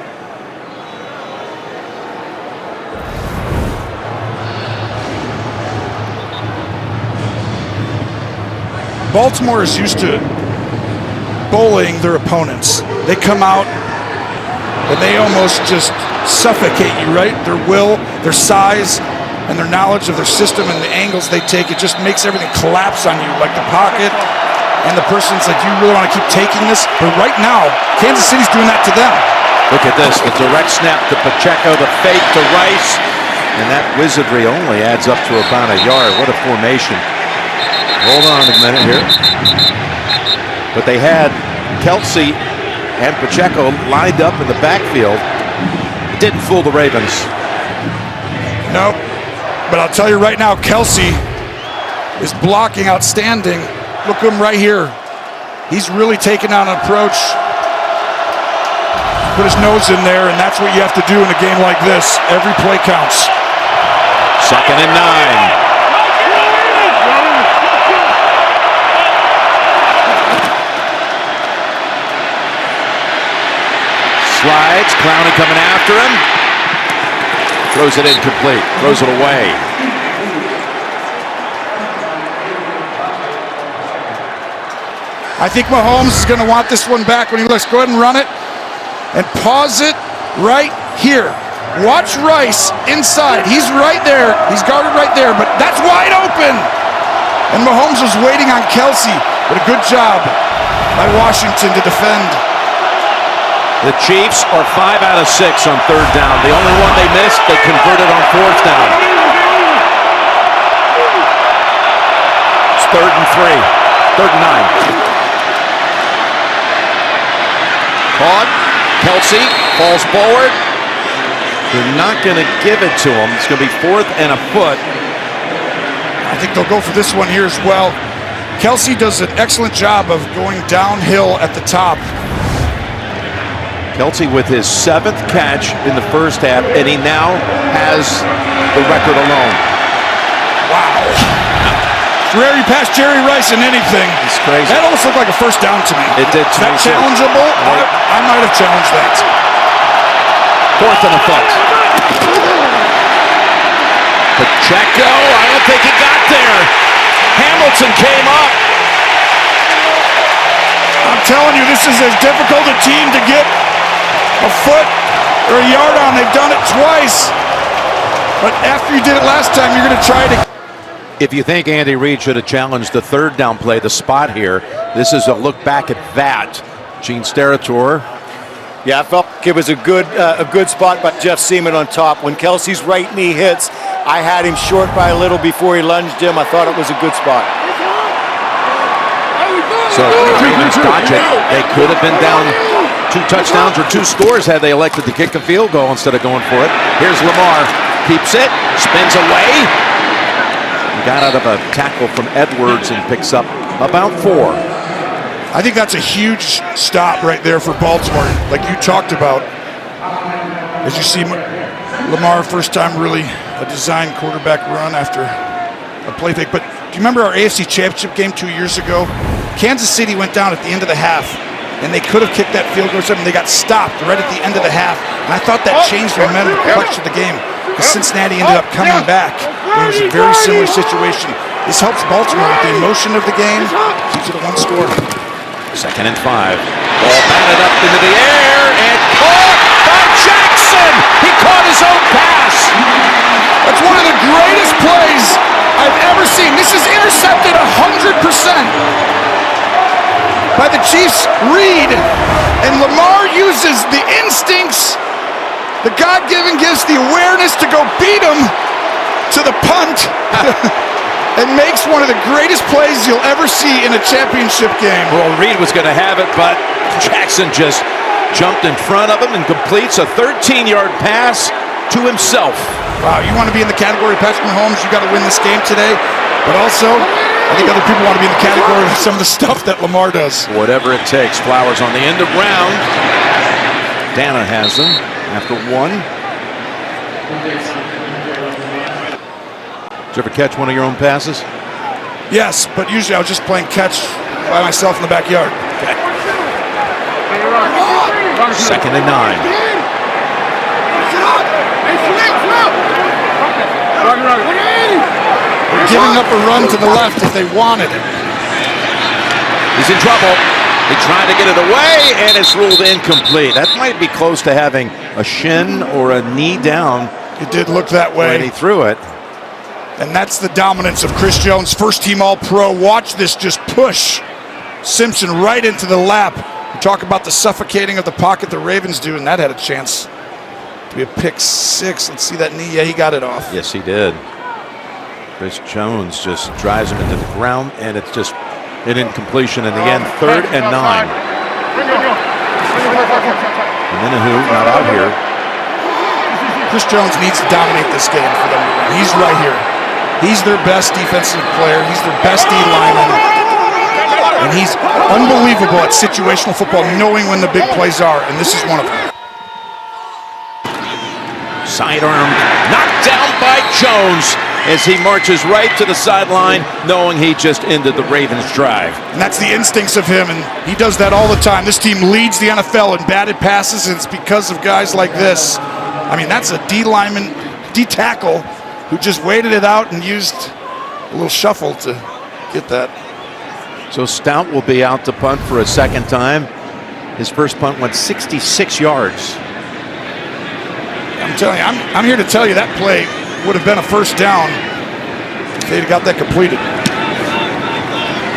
Baltimore is used to bullying their opponents. They come out and they almost just suffocate you, right? Their will, their size, and their knowledge of their system and the angles they take, it just makes everything collapse on you, like the pocket and the person's like, you really want to keep taking this? But right now, Kansas City's doing that to them. Look at this, the direct snap to Pacheco, the fake to Rice, and that wizardry only adds up to about a yard. What a formation. Hold on a minute here. But they had Kelsey and Pacheco lined up in the backfield. It didn't fool the Ravens. Nope. But I'll tell you right now, Kelsey is blocking outstanding. Look at him right here. He's really taking on an approach. Put his nose in there, and that's what you have to do in a game like this. Every play counts. 2nd and 9. Slides, Clowney coming after him. Throws it incomplete, throws it away. I think Mahomes is going to want this one back when he looks. Go ahead and run it and pause it right here. Watch Rice inside. He's right there. He's guarded right there, but that's wide open. And Mahomes was waiting on Kelsey, but a good job by Washington to defend. The Chiefs are 5 out of 6 on 3rd down. The only one they missed, they converted on 4th down. It's 3rd and 3. 3rd and 9. Caught. Kelsey falls forward. They're not going to give it to him. It's going to be 4th and a foot. I think they'll go for this one here as well. Kelsey does an excellent job of going downhill at the top. Kelsey with his 7th catch in the first half, and he now has the record alone. Wow. It's rare you pass Jerry Rice in anything. It's crazy. That almost looked like a first down to me. It did to Is that me, too. challengeable? I might have challenged that. 4th and a foot. Pacheco, I don't think he got there. Hamilton came up. I'm telling you, this is as difficult a team to get a foot or a yard on. They've done it twice. But after you did it last time, you're going to try to. If you think Andy Reid should have challenged the 3rd down play, the spot here, this is a look back at that. Gene Steratore. Yeah, I felt like it was a good spot by Jeff Seaman on top. When Kelsey's right knee hits, I had him short by a little before he lunged him. I thought it was a good spot. So the Ravens dodge it. They could have been down 2 touchdowns or 2 scores had they elected to kick a field goal instead of going for it. Here's Lamar. Keeps it. Spins away. He got out of a tackle from Edwards and picks up about 4. I think that's a huge stop right there for Baltimore, like you talked about. As you see Lamar, first time really a design quarterback run after a play fake. But do you remember our AFC Championship game 2 years ago? Kansas City went down at the end of the half, and they could have kicked that field goal or something. They got stopped right at the end of the half, and I thought that changed the momentum of the game because Cincinnati ended up coming back. It was a very similar situation. This helps Baltimore with the emotion of the game, keeps it a 1 score. 2nd and 5. Ball batted up into the air and caught by Jackson. He caught his own pass. That's one of the greatest plays I've ever seen. This is intercepted 100% by the Chiefs' Reed. And Lamar uses the instincts, the God-given gifts, the awareness to go beat him to the punt. And makes one of the greatest plays you'll ever see in a championship game. Well, Reed was going to have it, but Jackson just jumped in front of him and completes a 13-yard pass to himself. Wow, you want to be in the category of Patrick Mahomes, you got to win this game today. But also, I think other people want to be in the category of some of the stuff that Lamar does. Whatever it takes. Flowers on the end of round. Dana has them after one. Did you ever catch one of your own passes? Yes, but usually I was just playing catch by myself in the backyard. Okay. 2nd and 9. They're giving up a run to the left if they wanted it. He's in trouble. He tried to get it away, and it's ruled incomplete. That might be close to having a shin or a knee down. It did look that way. When he threw it. And that's the dominance of Chris Jones, first-team All-Pro. Watch this just push Simpson right into the lap. We talk about the suffocating of the pocket the Ravens do, and that had a chance to be a pick six. Let's see that knee. Yeah, he got it off. Yes, he did. Chris Jones just drives him into the ground, and it's just an incompletion in the end. 3rd and 9. Minahu not out here. Chris Jones needs to dominate this game for them to win. He's right here. He's their best defensive player. He's their best D lineman. And he's unbelievable at situational football, knowing when the big plays are, and this is one of them. Sidearm knocked down by Jones as he marches right to the sideline, knowing he just ended the Ravens' drive. And that's the instincts of him, and he does that all the time. This team leads the NFL in batted passes, and it's because of guys like this. I mean, that's a D lineman, D tackle, who just waited it out and used a little shuffle to get that. So Stout will be out to punt for a second time. His first punt went 66 yards. I'm telling you, I'm here to tell you that play would have been a first down if they'd got that completed.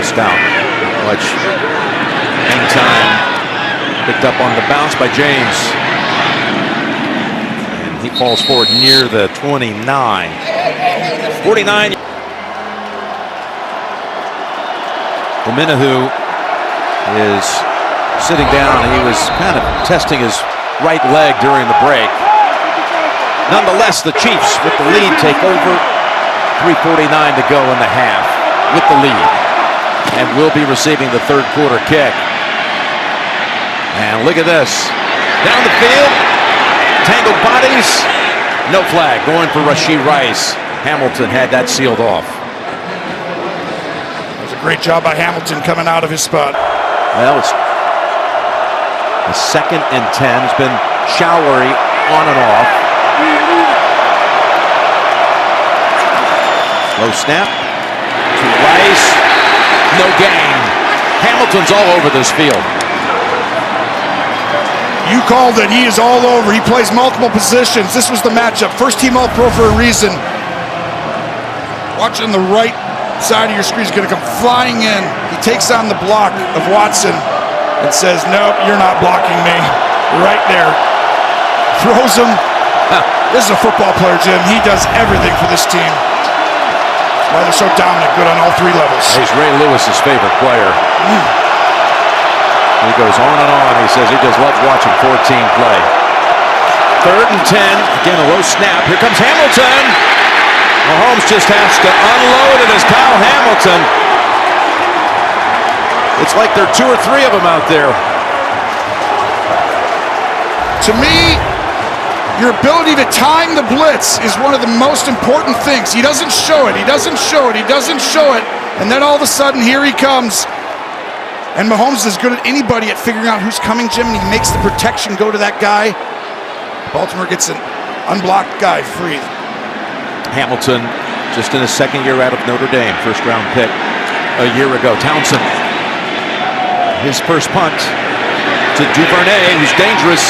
Stout, much hang time, picked up on the bounce by James. And he falls forward near the 29. 49. Minahu is sitting down, and he was kind of testing his right leg during the break. Nonetheless, the Chiefs with the lead take over. 3:49 to go in the half with the lead, and will be receiving the third quarter kick. And look at this. Down the field, tangled bodies, no flag, going for Rashee Rice. Hamilton had that sealed off. It was a great job by Hamilton coming out of his spot. Well, it's the 2nd and 10. It's been showery on and off. Low snap to Rice. No gain. Hamilton's all over this field. You called it. He is all over. He plays multiple positions. This was the matchup. First team All-Pro for a reason. Watch on the right side of your screen. He's going to come flying in. He takes on the block of Watson and says, nope, you're not blocking me. Right there. Throws him. This is a football player, Jim. He does everything for this team. That's why they're so dominant, good on all three levels. He's Ray Lewis's favorite player. He goes on and on. He says he just loves watching 14 play. 3rd and 10. Again, a low snap. Here comes Hamilton. Mahomes just has to unload it as Kyle Hamilton. It's like there are 2 or 3 of them out there. To me, your ability to time the blitz is one of the most important things. He doesn't show it. He doesn't show it. He doesn't show it. And then all of a sudden, here he comes. And Mahomes is good at anybody at figuring out who's coming, Jim, and he makes the protection go to that guy. Baltimore gets an unblocked guy free. Hamilton just in his 2nd year out of Notre Dame, first-round pick a year ago. Townsend, his first punt to Duvernay, who's dangerous.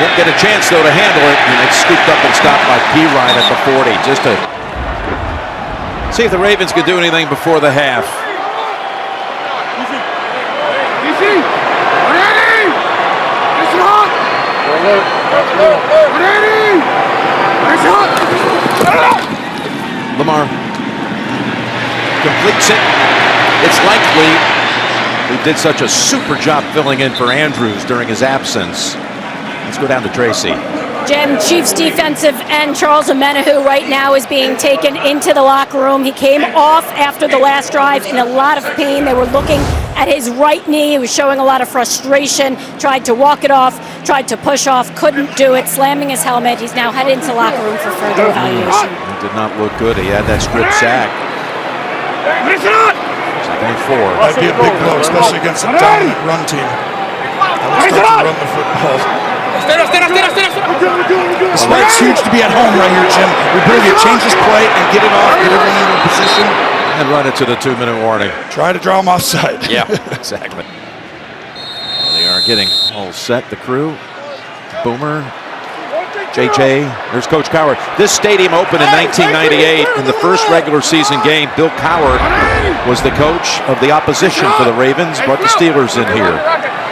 Won't get a chance, though, to handle it, and it's scooped up and stopped by Pirine at the 40. Just to see if the Ravens could do anything before the half. Lamar completes it. It's likely he did such a super job filling in for Andrews during his absence. Let's go down to Tracy. Jim, Chiefs defensive end Charles Omenihu right now is being taken into the locker room. He came off after the last drive in a lot of pain. They were looking at his right knee. He was showing a lot of frustration, tried to walk it off, tried to push off, couldn't do it, slamming his helmet. He's now headed into the locker room for further evaluation. It did not look good. He had that strip sack. Second and 4. That'd be a big blow, especially against a dominant run team. That would start to run the football. This fight's huge to be at home right here, Jim. We believe you change this play and get it off, get everyone into a position. And run it to the 2-minute warning. Try to draw them offside. Yeah, exactly. They are getting all set, the crew. Boomer, JJ, there's Coach Cowher. This stadium opened in 1998. In the first regular season game, Bill Cowher was the coach of the opposition for the Ravens, brought the Steelers in here.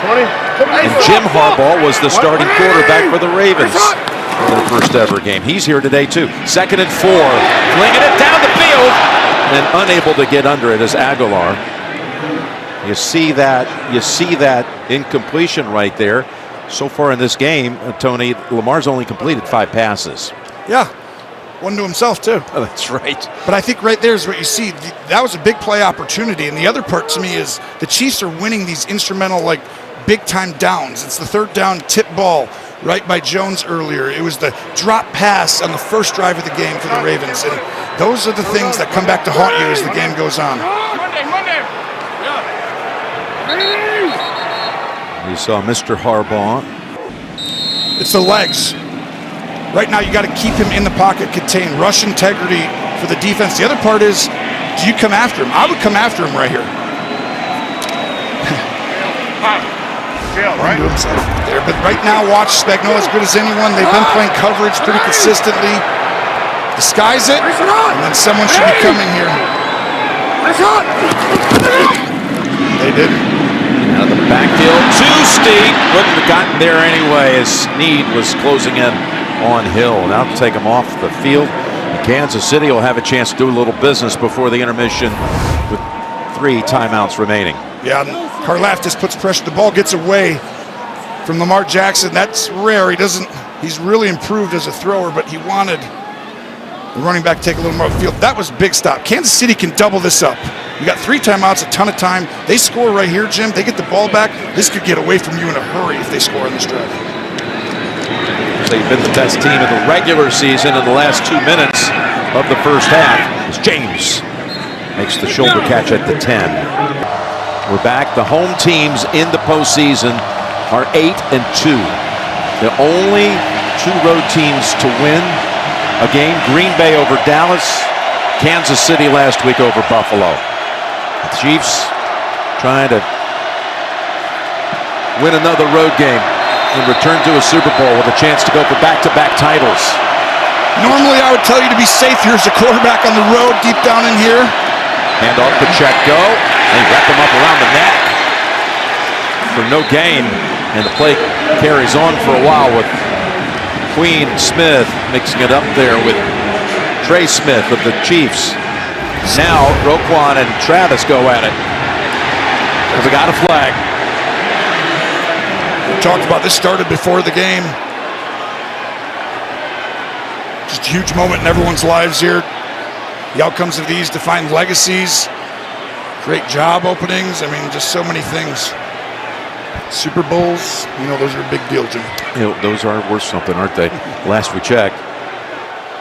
And Jim Harbaugh was the starting quarterback for the Ravens in their first ever game. He's here today too. Second and 4, flinging it down the field and unable to get under it is Aguilar. You see that incompletion right there. So far in this game, Tony, Lamar's only completed 5 passes. Yeah, one to himself too. Oh, that's right. But I think right there is what you see. That was a big play opportunity. And the other part to me is the Chiefs are winning these instrumental, like, big-time downs. It's the third down tip ball right by Jones earlier. It was the drop pass on the first drive of the game for the Ravens. And those are the things that come back to haunt you as the game goes on. You saw Mr. Harbaugh. It's the legs. Right now, you got to keep him in the pocket, contain rush integrity for the defense. The other part is, do you come after him? I would come after him right here. Right there. But right now, watch Spagnuolo as good as anyone. They've been playing coverage pretty consistently. Disguise it, and then someone should be coming here. They did. Out of the backfield, too steep. Wouldn't have gotten there anyway as Snead was closing in on Hill. Now to take him off the field. Kansas City will have a chance to do a little business before the intermission with 3 timeouts remaining. Yeah, Karlaftis puts pressure. The ball gets away from Lamar Jackson. That's rare. He's really improved as a thrower, but he wanted the running back to take a little more of the field. That was a big stop. Kansas City can double this up. You got 3 timeouts, a ton of time. They score right here, Jim. They get the ball back. This could get away from you in a hurry if they score in this drive. They've been the best team in the regular season in the last 2 minutes of the first half. As James makes the shoulder catch at the 10. We're back. The home teams in the postseason are 8-2. The only 2 road teams to win a game: Green Bay over Dallas, Kansas City last week over Buffalo. The Chiefs trying to win another road game and return to a Super Bowl with a chance to go for back-to-back titles. Normally, I would tell you to be safe here as a quarterback on the road, deep down in here. Hand off Pacheco. They wrap him up around the neck for no gain, and the play carries on for a while with Queen Smith mixing it up there with Trey Smith of the Chiefs. Now Roquan and Travis go at it. We got a flag. We talked about this started before the game. Just a huge moment in everyone's lives here. The outcomes of these define legacies, create job openings. I mean, just so many things. Super Bowls, those are a big deal, Jim. Those are worth something, aren't they? Last we checked.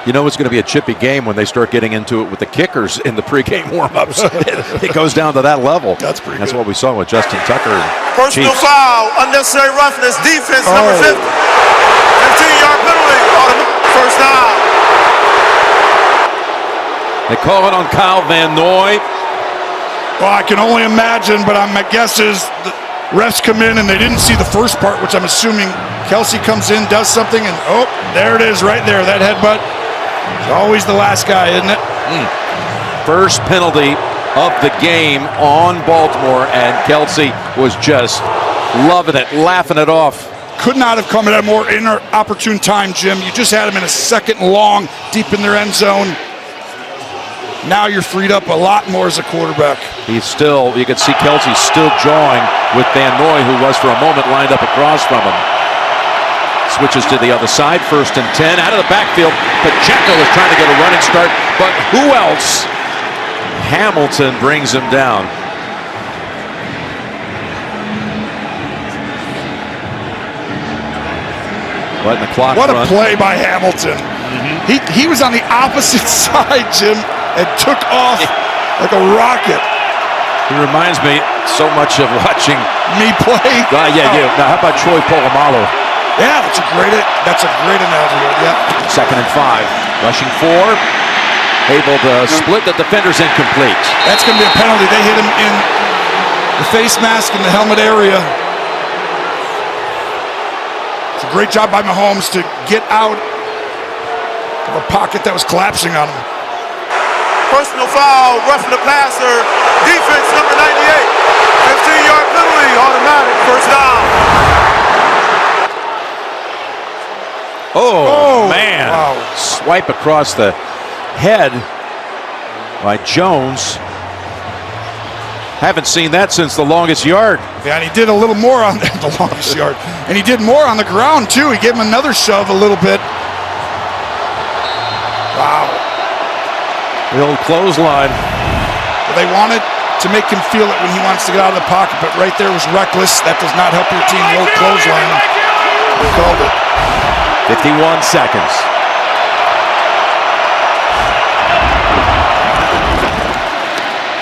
It's going to be a chippy game when they start getting into it with the kickers in the pregame warm-ups. It goes down to that level. That's pretty good. That's what we saw with Justin Tucker. Personal foul, unnecessary roughness, defense, number 50. 15-yard penalty, first down. They call it on Kyle Van Noy. Well, I can only imagine, but my guess is the refs come in and they didn't see the first part, which I'm assuming Kelsey comes in, does something, and there it is right there, that headbutt. It's always the last guy, isn't it? First penalty of the game on Baltimore, and Kelsey was just loving it, laughing it off. Could not have come at a more inopportune time, Jim. You just had him in a second and long, deep in their end zone. Now you're freed up a lot more as a quarterback. You can see Kelsey still jawing with Van Noy, who was for a moment lined up across from him. Switches to the other side, 1st and 10, out of the backfield. Pacheco is trying to get a running start, but who else? Hamilton brings him down. Letting the clock What run. a play by Hamilton. He was on the opposite side, Jim, and took off like a rocket. He reminds me so much of watching Me play. yeah. Now, how about Troy Polamalu? Yeah, that's a great analogy. Yeah. 2nd and 5. Rushing 4. Able to split the defenders, incomplete. That's going to be a penalty. They hit him in the face mask and the helmet area. It's a great job by Mahomes to get out of a pocket that was collapsing on him. Personal foul, roughing the passer. Defense number 98. 15-yard penalty, automatic, first down. Oh, man. Wow. Swipe across the head by Jones. Haven't seen that since the longest yard. Yeah, and he did a little more on the longest yard. And he did more on the ground, too. He gave him another shove a little bit. Wow. The old clothesline. Well, they wanted to make him feel it when he wants to get out of the pocket, but right there was reckless. That does not help your team. The old clothesline. They called it. 51 seconds.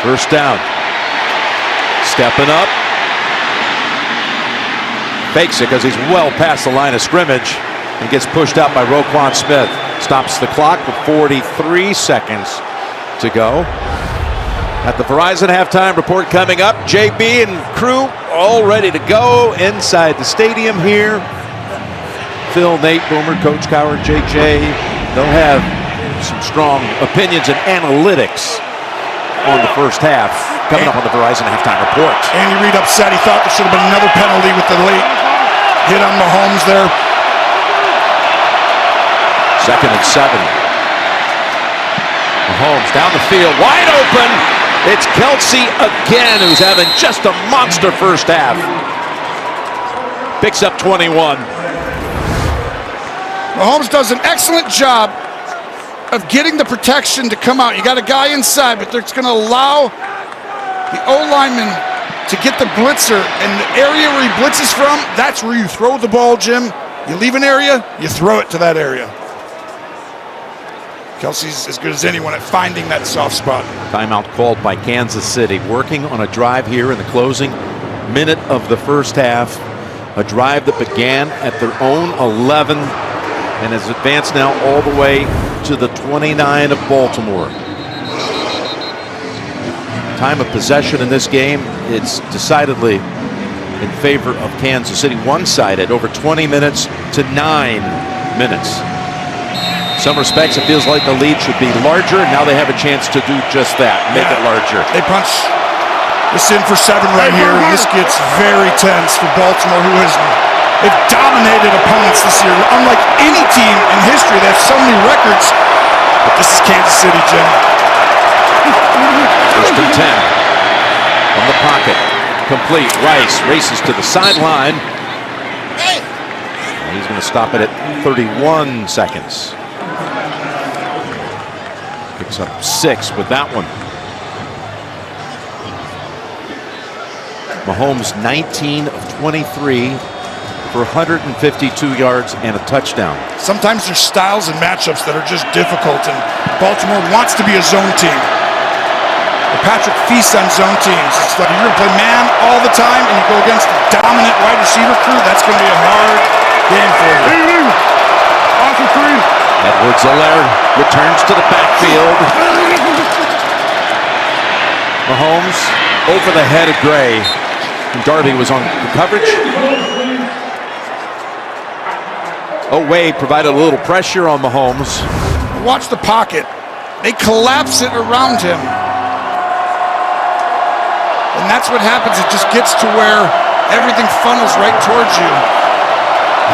First down. Stepping up. Fakes it because he's well past the line of scrimmage and gets pushed out by Roquan Smith. Stops the clock with 43 seconds to go. At the Verizon halftime report coming up, JB and crew all ready to go inside the stadium here. Phil, Nate, Boomer, Coach Coward, JJ, they'll have some strong opinions and analytics on the first half coming up on the Verizon halftime report. Andy Reid upset. He thought there should have been another penalty with the late hit on Mahomes there. 2nd and 7. Mahomes down the field, wide open. It's Kelsey again, who's having just a monster first half. Picks up 21. Mahomes does an excellent job of getting the protection to come out. You got a guy inside, but it's going to allow the O-lineman to get the blitzer, and the area where he blitzes from, that's where you throw the ball, Jim. You leave an area, you throw it to that area. Kelsey's as good as anyone at finding that soft spot. Timeout called by Kansas City, working on a drive here in the closing minute of the first half. A drive that began at their own 11 and has advanced now all the way to the 29 of Baltimore. Time of possession in this game, it's decidedly in favor of Kansas City. One-sided, over 20 minutes to 9 minutes. In some respects, it feels like the lead should be larger, and now they have a chance to do just that, make it larger. They punch this in for 7 right here, and this gets very tense for Baltimore, who has they've dominated opponents this year. Unlike any team in history, they have so many records, but this is Kansas City, Jim. 1st and 10 from the pocket, complete. Rice races to the sideline. And he's going to stop it at 31 seconds. Picks up 6 with that one. Mahomes 19 of 23 for 152 yards and a touchdown. Sometimes there's styles and matchups that are just difficult, and Baltimore wants to be a zone team. But Patrick feasts on zone teams. It's like you're going to play man all the time, and you go against a dominant wide receiver crew, that's going to be a hard game for you. Edwards-Helaire returns to the backfield. Mahomes over the head of Gray. And Darby was on the coverage. Oweh provided a little pressure on Mahomes. Watch the pocket. They collapse it around him. And that's what happens. It just gets to where everything funnels right towards you.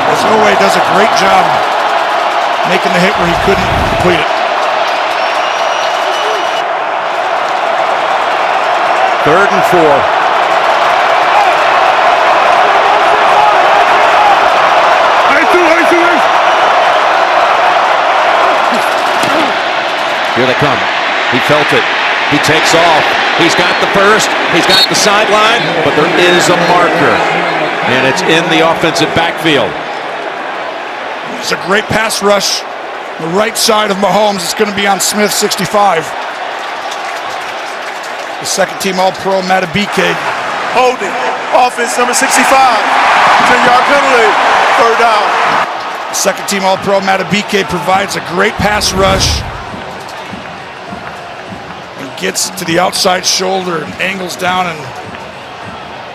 As Oweh does a great job making the hit where he couldn't complete it. 3rd and 4. Here they come. He felt it. He takes off. He's got the first. He's got the sideline, but there is a marker, and it's in the offensive backfield. It's a great pass rush. The right side of Mahomes is going to be on Smith, 65. The second team All-Pro, Matabike. Holding. Offense number 65. 10-yard penalty. Third down. The second team All-Pro, Matabike provides a great pass rush. And gets to the outside shoulder and angles down. And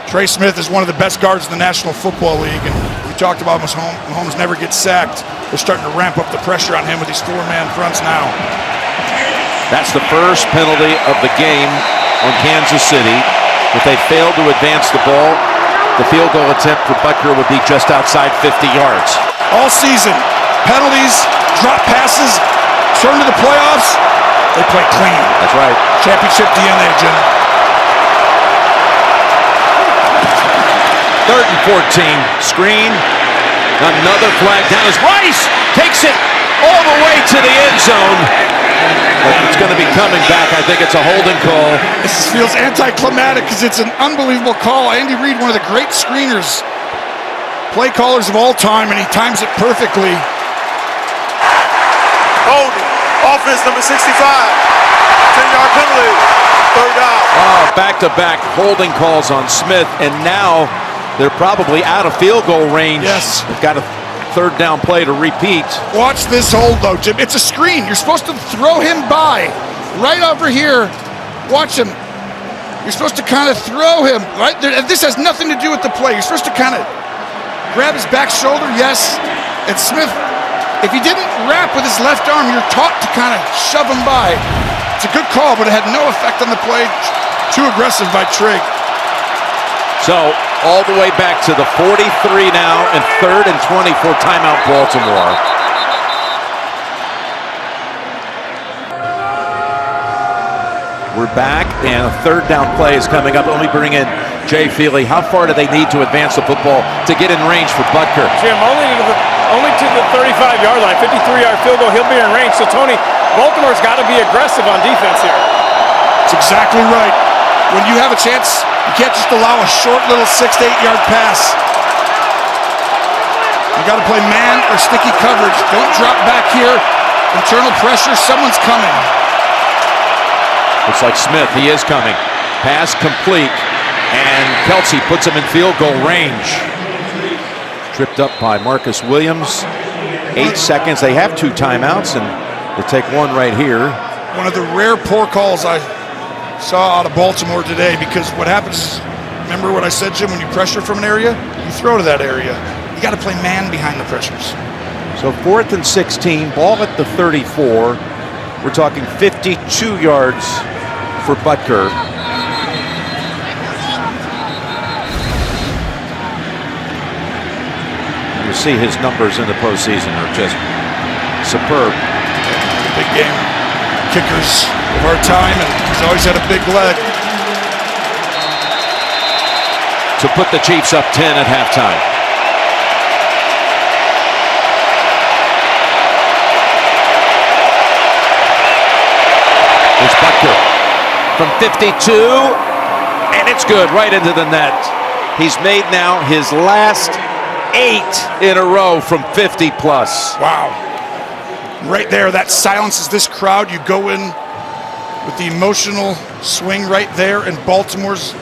Trey Smith is one of the best guards in the National Football League. And we talked about Mahomes never gets sacked. They're starting to ramp up the pressure on him with these four-man fronts now. That's the first penalty of the game on Kansas City. If they fail to advance the ball, the field goal attempt for Butker would be just outside 50 yards. All season, penalties, drop passes, turn to the playoffs, they play clean. That's right. Championship DNA, Jim. 3rd and 14. Screen. Another flag down as Rice takes it all the way to the end zone. But it's going to be coming back. I think it's a holding call. This feels anticlimactic because it's an unbelievable call. Andy Reid, one of the great screeners, play callers of all time, and he times it perfectly. Holding. Offense number 65. 10-yard penalty. Third down. Oh, back-to-back holding calls on Smith, and now they're probably out of field goal range. Yes. They've got a 3rd down play to repeat. Watch this hold, though, Jim. It's a screen. You're supposed to throw him by. Right over here. Watch him. You're supposed to kind of throw him. Right there. This has nothing to do with the play. You're supposed to kind of grab his back shoulder, yes. And Smith, if he didn't wrap with his left arm, you're taught to kind of shove him by. It's a good call, but it had no effect on the play. Too aggressive by Trigg. So, all the way back to the 43 now, and 3rd and 20 for timeout Baltimore. We're back, and a 3rd down play is coming up. Let me bring in Jay Feely. How far do they need to advance the football to get in range for Butker? Jim, only to the 35-yard line, 53-yard field goal. He'll be in range. So, Tony, Baltimore's got to be aggressive on defense here. That's exactly right. When you have a chance, you can't just allow a short little 6 to 8 yard pass. You got to play man or sticky coverage. Don't drop back here. Internal pressure, someone's coming. Looks like Smith, he is coming. Pass complete, and Kelsey puts him in field goal range. Tripped up by Marcus Williams. 8 seconds. They have 2 timeouts, and they take one right here. One of the rare poor calls I saw out of Baltimore today, because what happens is, remember what I said, Jim, when you pressure from an area, you throw to that area. You got to play man behind the pressures. So 4th and 16, ball at the 34. We're talking 52 yards for Butker. You see his numbers in the postseason are just superb. Big game. Kickers of our time, and he's always had a big leg. To put the Chiefs up 10 at halftime. Here's Butker from 52, and it's good, right into the net. He's made now his last 8 in a row from 50 plus. Wow. Right there, that silences this crowd. You go in with the emotional swing right there, and Baltimore's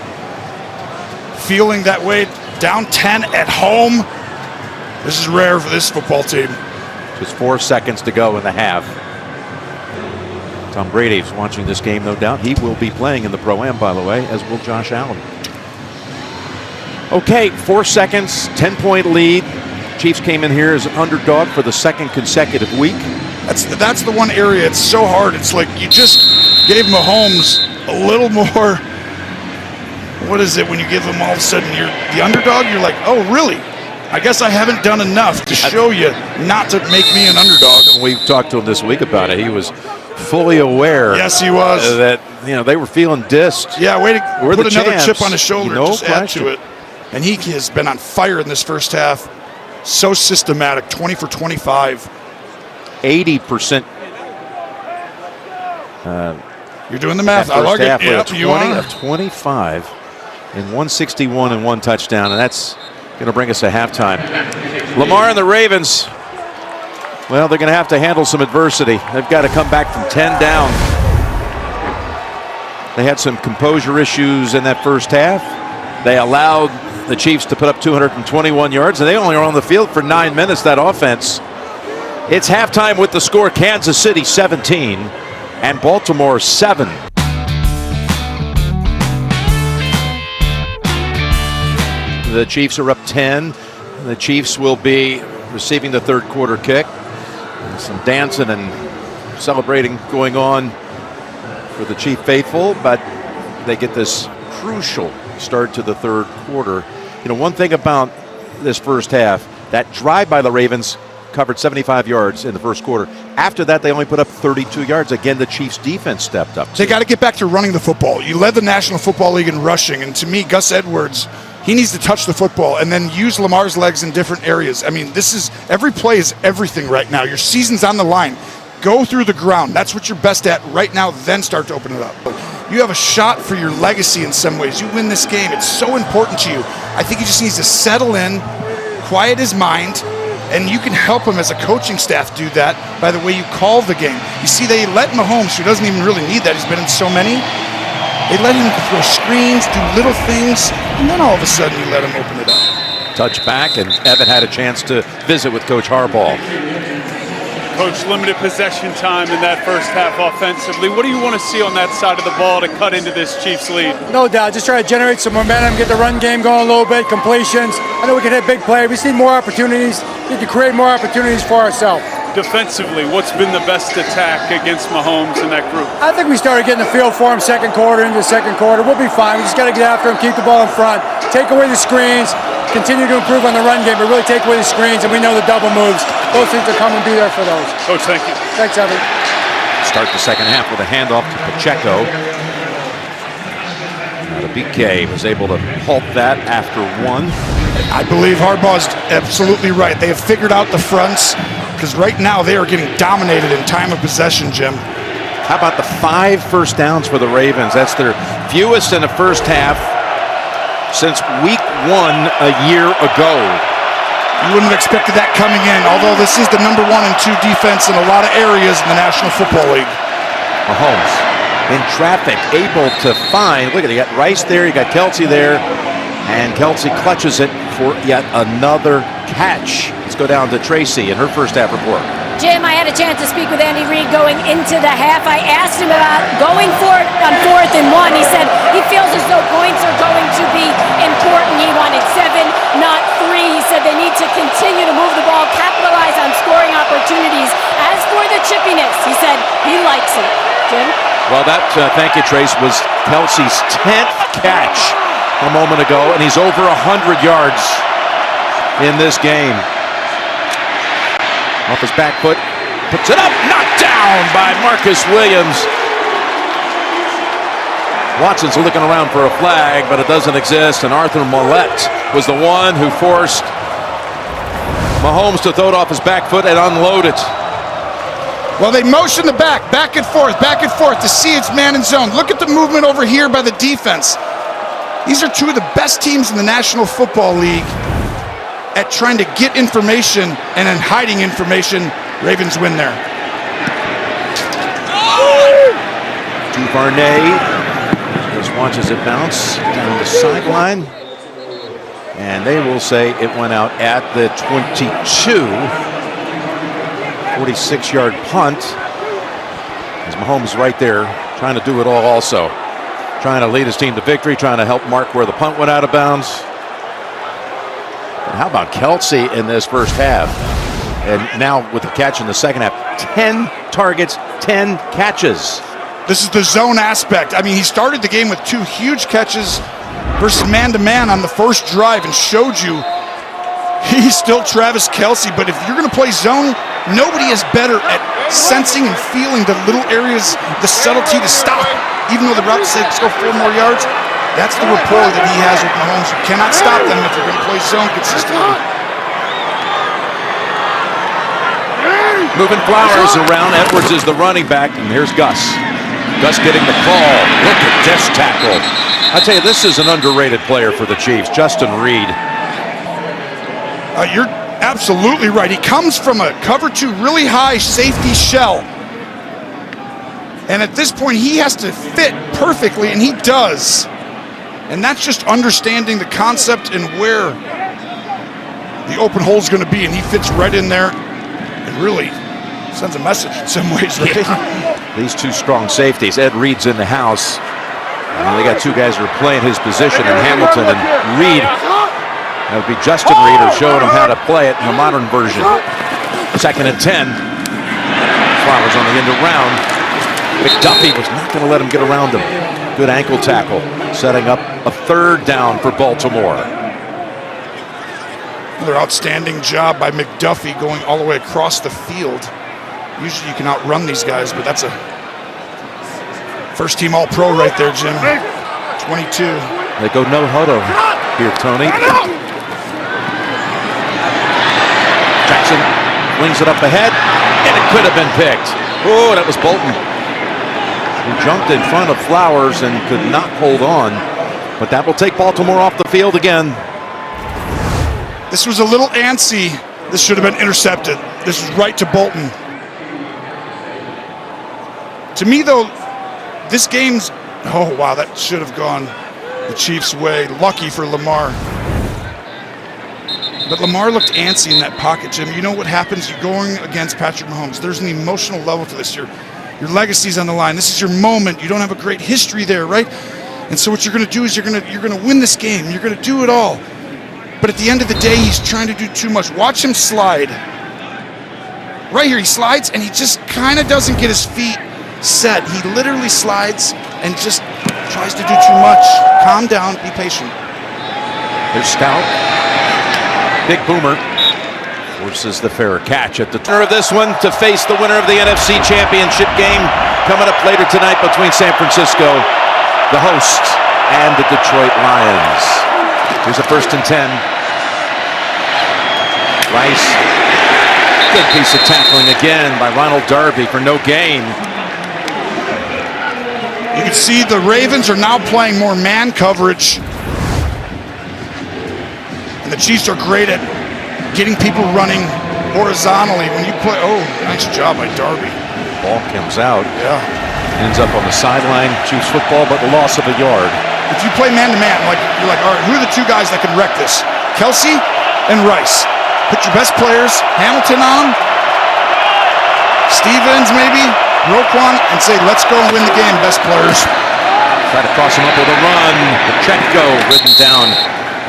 feeling that way. Down 10 at home. This is rare for this football team. Just 4 seconds to go in the half. Tom Brady is watching this game, no doubt. He will be playing in the Pro-Am, by the way, as will Josh Allen. Okay, 4 seconds, 10-point lead. Chiefs came in here as an underdog for the 2nd consecutive week. That's the one area it's so hard. It's like you just gave Mahomes a little more. What is it when you give him all of a sudden you're the underdog? You're like, oh, really? I guess I haven't done enough to show you not to make me an underdog. We talked to him this week about it. He was fully aware. Yes, he was. That they were feeling dissed. Yeah, way to put another champs. chip on his shoulder. No just add question. to it. And he has been on fire in this first half. So systematic, 20 for 25. 80% You're doing the math. I First like half it. with Yep, a you 20 are. of 25 and 161 and 1 touchdown, and that's going to bring us to halftime. Lamar and the Ravens, well, they're going to have to handle some adversity. They've got to come back from 10 down. They had some composure issues in that first half. They allowed the Chiefs to put up 221 yards, and they only were on the field for 9 minutes, that offense. It's halftime with the score, Kansas City 17 and Baltimore 7. The Chiefs are up 10. The Chiefs will be receiving the third quarter kick. Some dancing and celebrating going on for the Chief faithful, but they get this crucial start to the third quarter. You know, one thing about this first half, that drive by the Ravens covered 75 yards in the first quarter. After that, they only put up 32 yards. Again, the Chiefs' defense stepped up. They got to get back to running the football. You led the National Football League in rushing, and to me, Gus Edwards, he needs to touch the football and then use Lamar's legs in different areas. I mean, every play is everything right now. Your season's on the line. Go through the ground. That's what you're best at right now, then start to open it up. You have a shot for your legacy in some ways. You win this game. It's so important to you. I think he just needs to settle in, quiet his mind, and you can help him as a coaching staff do that by the way you call the game. You see, they let Mahomes, who doesn't even really need that. He's been in so many. They let him throw screens, do little things, and then all of a sudden you let him open it up. Touch back, and Evan had a chance to visit with Coach Harbaugh. Coach, limited possession time in that first half offensively. What do you want to see on that side of the ball to cut into this Chiefs lead? No doubt. Just try to generate some momentum, get the run game going a little bit, completions. I know we can hit big play. We just need more opportunities. We need to create more opportunities for ourselves. Defensively, what's been the best attack against Mahomes in that group? I think we started getting the feel for him second quarter into the second quarter. We'll be fine. We just got to get after him, keep the ball in front, take away the screens, continue to improve on the run game, but really take away the screens, and we know the double moves. Those things are coming and be there for those. Coach, thank you. Thanks, Evan. Start the second half with a handoff to Pacheco. Now the BK was able to halt that after one. I believe Harbaugh's absolutely right. They have figured out the fronts, because right now they are getting dominated in time of possession, Jim. How about the 5 first downs for the Ravens? That's their fewest in the first half since week 1 a year ago. You wouldn't have expected that coming in, although this is the number 1 and 2 defense in a lot of areas in the National Football League. Mahomes in traffic, able to find, look at it, you got Rice there, you got Kelsey there, and Kelsey clutches it for yet another catch. Let's go down to Tracy in her first half report. Jim, I had a chance to speak with Andy Reid going into the half. I asked him about going for it on 4th and 1. He said he feels as though points are going to be important. He wanted 7, not 3. He said they need to continue to move the ball, capitalize on scoring opportunities. As for the chippiness, he said he likes it. Jim? Well, that, thank you, Trace, was Kelsey's 10th catch a moment ago, and he's over 100 yards in this game. Off his back foot, puts it up, knocked down by Marcus Williams. Watson's looking around for a flag, but it doesn't exist, and Arthur Millette was the one who forced Mahomes to throw it off his back foot and unload it. Well, they motion the back and forth to see its man in zone. Look at the movement over here by the defense. These are 2 of the best teams in the National Football League at trying to get information and then hiding information. Ravens win there. Duvernay just watches it bounce down the sideline, and they will say it went out at the 22. 46-yard punt. As Mahomes right there trying to do it all also. Trying to lead his team to victory, trying to help mark where the punt went out of bounds. And how about Kelsey in this first half? And now with the catch in the second half, 10 targets, 10 catches. This is the zone aspect. I mean, he started the game with 2 huge catches versus man-to-man on the first drive and showed you he's still Travis Kelsey. But if you're going to play zone, nobody is better at sensing and feeling the little areas, the subtlety to stop. Even though the route said let's go 4 more yards, that's the rapport that he has with Mahomes. You cannot stop them if you're going to play zone consistently. Moving Flowers around. Edwards is the running back, and here's Gus. Gus getting the call. Look at this tackle. I tell you, this is an underrated player for the Chiefs, Justin Reed. You're absolutely right. He comes from a cover 2 really high safety shell. And at this point, he has to fit perfectly, and he does. And that's just understanding the concept and where the open hole is going to be, and he fits right in there and really sends a message in some ways, right? Yeah. These two strong safeties. Ed Reed's in the house. And they got two guys who are playing his position in Hamilton and Reed. That would be Justin Reed who showed him how to play it in the modern version. 2nd and 10. Flowers on the end around. McDuffie was not going to let him get around him. Good ankle tackle, setting up a 3rd down for Baltimore. Another outstanding job by McDuffie going all the way across the field. Usually you can outrun these guys, but that's a first-team All-Pro right there, Jim. 22. They go no huddle here, Tony. Jackson flings it up ahead, and it could have been picked. Oh, that was Bolton, who jumped in front of Flowers and could not hold on. But that will take Baltimore off the field again. This was a little antsy. This should have been intercepted. This is right to Bolton. To me, though, this game's... Oh, wow, that should have gone the Chiefs' way. Lucky for Lamar. But Lamar looked antsy in that pocket, Jim. You know what happens? You're going against Patrick Mahomes. There's an emotional level to this. Your legacy's on the line. This is your moment. You don't have a great history there, right? And so what you're going to do is you're going to win this game. You're going to do it all. But at the end of the day, he's trying to do too much. Watch him slide. Right here, he slides, and he just kind of doesn't get his feet set. He literally slides and just tries to do too much. Calm down, be patient. There's Stout. Big Boomer forces the fair catch at the turn of this one to face the winner of the NFC Championship game coming up later tonight between San Francisco, the hosts, and the Detroit Lions. Here's a 1st and 10. Rice. Good piece of tackling again by Ronald Darby for no gain. You can see the Ravens are now playing more man coverage. And the Chiefs are great at getting people running horizontally. When you play, oh, nice job by Darby. Ball comes out. Yeah. Ends up on the sideline. Chiefs football, but the loss of a yard. If you play man-to-man, you're like, all right, who are the two guys that can wreck this? Kelsey and Rice. Put your best players, Hamilton on them, Stevens maybe, Roquan, and say, let's go and win the game, best players. Try to cross him up with a run. Pacheco ridden down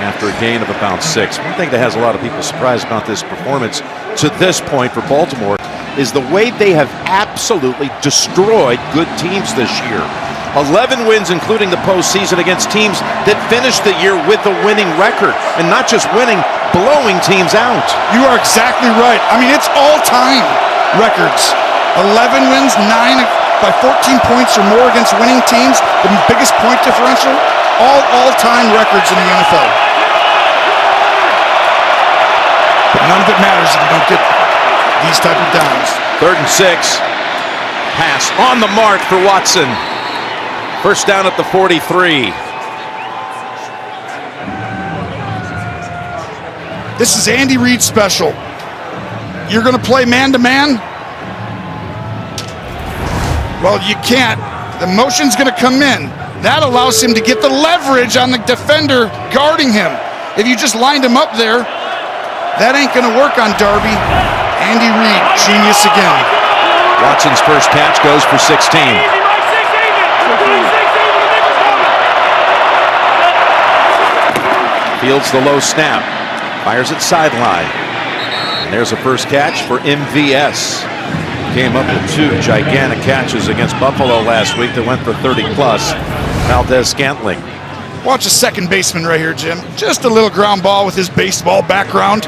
after a gain of about 6. One thing that has a lot of people surprised about this performance to this point for Baltimore is the way they have absolutely destroyed good teams this year. 11 wins, including the postseason, against teams that finished the year with a winning record. And not just winning, blowing teams out. You are exactly right. I mean, it's all-time records. 11 wins, 9 by 14 points or more against winning teams. The biggest point differential, all-time records in the NFL. But none of it matters if you don't get these type of downs. 3rd and 6. Pass on the mark for Watson. 1st down at the 43. This is Andy Reid's special. You're going to play man-to-man? Well, you can't. The motion's going to come in. That allows him to get the leverage on the defender guarding him. If you just lined him up there, that ain't going to work on Darby. Andy Reid, genius again. Watson's first catch goes for 16. Fields the low snap. Fires it sideline. And there's a first catch for MVS. Came up with 2 gigantic catches against Buffalo last week that went for 30-plus. Valdez-Scantling. Watch a second baseman right here, Jim. Just a little ground ball with his baseball background.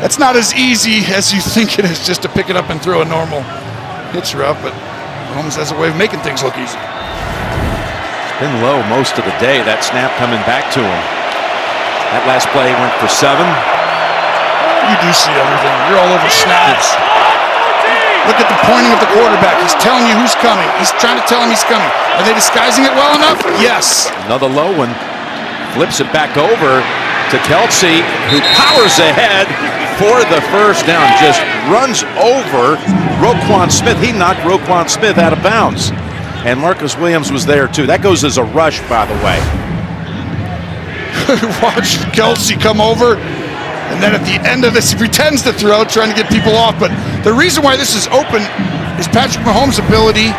That's not as easy as you think it is just to pick it up and throw a normal hitch route, but Mahomes has a way of making things look easy. It's been low most of the day, that snap coming back to him. That last play went for 7. You do see everything. You're all over snaps. Look at the pointing of the quarterback. He's telling you who's coming. He's trying to tell him he's coming. Are they disguising it well enough? Yes. Another low one. Flips it back over to Kelsey, who powers ahead for the first down. Just runs over Roquan Smith. He knocked Roquan Smith out of bounds. And Marcus Williams was there too. That goes as a rush, by the way. Watch Kelsey come over. And then at the end of this, he pretends to throw, trying to get people off. But the reason why this is open is Patrick Mahomes' ability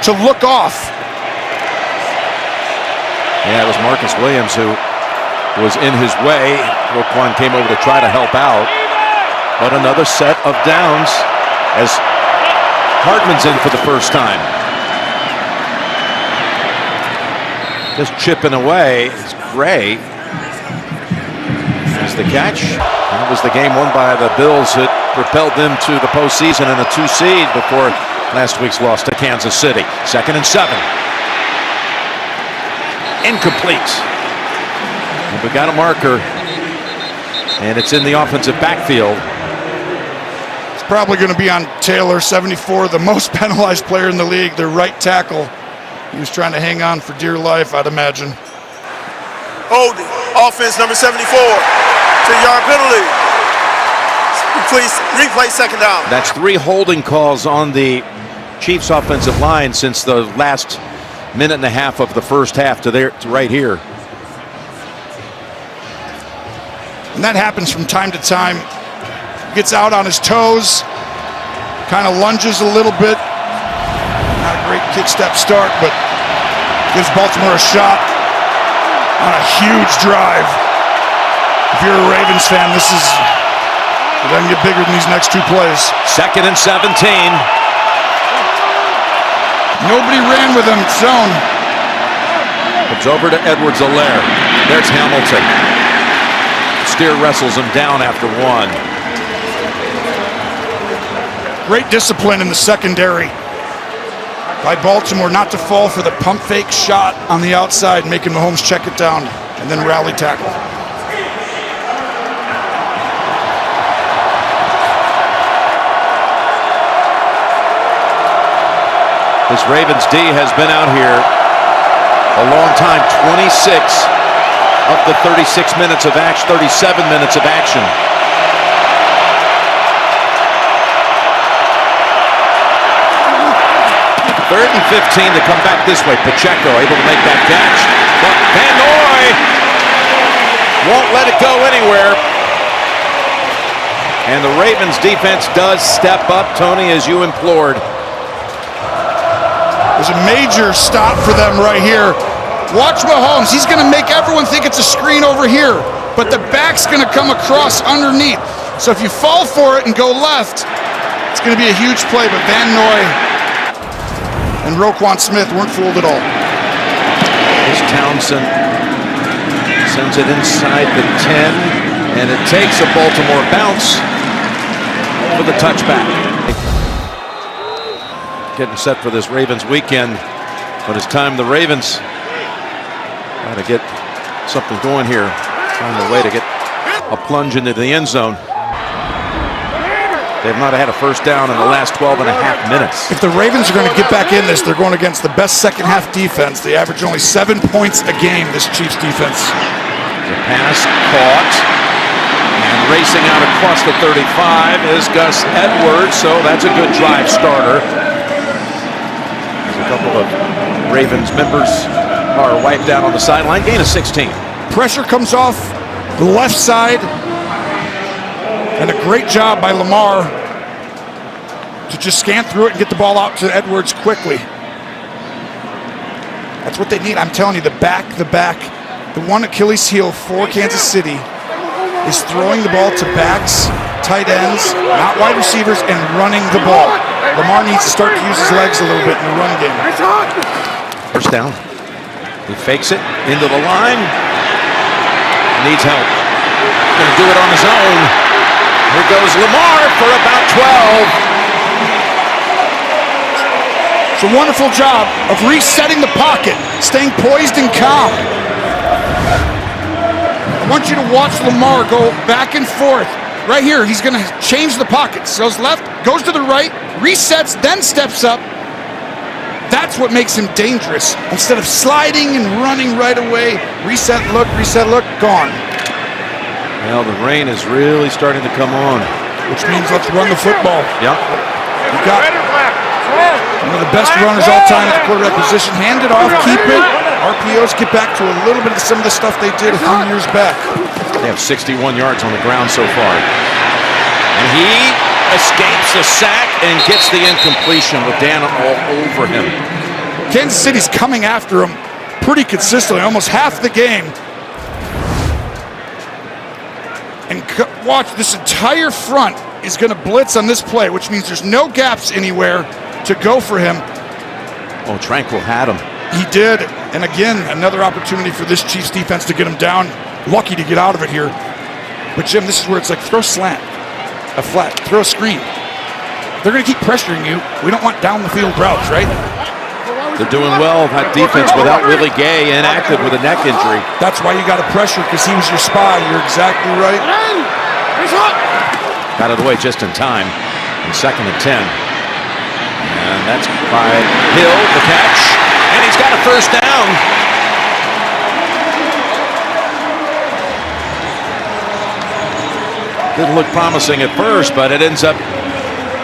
to look off. Yeah, it was Marcus Williams who was in his way. Roquan came over to try to help out. But another set of downs as Hardman's in for the first time. Just chipping away is Gray. Is the catch. That was the game won by the Bills that propelled them to the postseason and a 2 seed before last week's loss to Kansas City. 2nd and 7. Incomplete. We got a marker, and it's in the offensive backfield. It's probably going to be on Taylor, 74, the most penalized player in the league, their right tackle. He was trying to hang on for dear life, I'd imagine. Holding. Offense number 74. 10-yard penalty. Please replay 2nd down. That's 3 holding calls on the Chiefs' offensive line since the last minute and a half of the first half to right here. And that happens from time to time. Gets out on his toes, kind of lunges a little bit. Not a great kick step start, but gives Baltimore a shot on a huge drive. If you're a Ravens fan, it doesn't get bigger than these next 2 plays. 2nd and 17. Nobody ran with him. Zone. Comes over to Edwards-Helaire. There's Hamilton. Steer wrestles him down after 1. Great discipline in the secondary by Baltimore not to fall for the pump fake shot on the outside, making Mahomes check it down and then rally tackle. This Ravens D has been out here a long time. 26 of the 36 minutes of action, 37 minutes of action. Third and 15 to come back this way. Pacheco able to make that catch. But Van Noy won't let it go anywhere. And the Ravens defense does step up, Tony, as you implored. There's a major stop for them right here. Watch Mahomes. He's going to make everyone think it's a screen over here, but the back's going to come across underneath. So if you fall for it and go left, it's going to be a huge play, but Van Noy and Roquan Smith weren't fooled at all. Here's Townsend. Sends it inside the 10, and it takes a Baltimore bounce for the touchback. Getting set for this Ravens weekend, but it's time the Ravens try to get something going here. Find a way to get a plunge into the end zone. They've not had a first down in the last 12 and a half minutes. If the Ravens are going to get back in this, they're going against the best second half defense. They average only 7 points a game, this Chiefs defense. The pass caught, and racing out across the 35 is Gus Edwards, so that's a good drive starter. A couple of Ravens members are wiped out on the sideline. Gain of 16. Pressure comes off the left side, and a great job by Lamar to just scan through it and get the ball out to Edwards quickly. That's what they need. I'm telling you, the back. The one Achilles heel for Kansas City is throwing the ball to backs, tight ends, not wide receivers, and running the ball. Lamar needs to start to use his legs a little bit in the run game. First down. He fakes it into the line. Needs help. Going to do it on his own. Here goes Lamar for about 12. It's a wonderful job of resetting the pocket, staying poised and calm. I want you to watch Lamar go back and forth, right here, he's going to change the pockets. Goes left, goes to the right, resets, then steps up. That's what makes him dangerous. Instead of sliding and running right away, reset, look, gone. Well, the rain is really starting to come on. Which means let's run the football. Yep. You got one of the best runners all time at the quarterback position. Hand it off, keep it. RPOs get back to a little bit of some of the stuff they did a few years back. They have 61 yards on the ground so far. And he escapes the sack and gets the incompletion with Dan all over him. Kansas City's coming after him pretty consistently, almost half the game. And watch, this entire front is going to blitz on this play, which means there's no gaps anywhere to go for him. Oh, Tranquil had him. He did. And again, another opportunity for this Chiefs defense to get him down. Lucky to get out of it here. But Jim, this is where it's like throw slant, a flat, throw a screen. They're going to keep pressuring you. We don't want down the field routes, right? They're doing well that defense without Willie Gay inactive with a neck injury. That's why you got to pressure, because he was your spy. You're exactly right. Got out of the way just in time. And 2nd and 10. And that's by Hill, the catch. And he's got a first down. Didn't look promising at first, but it ends up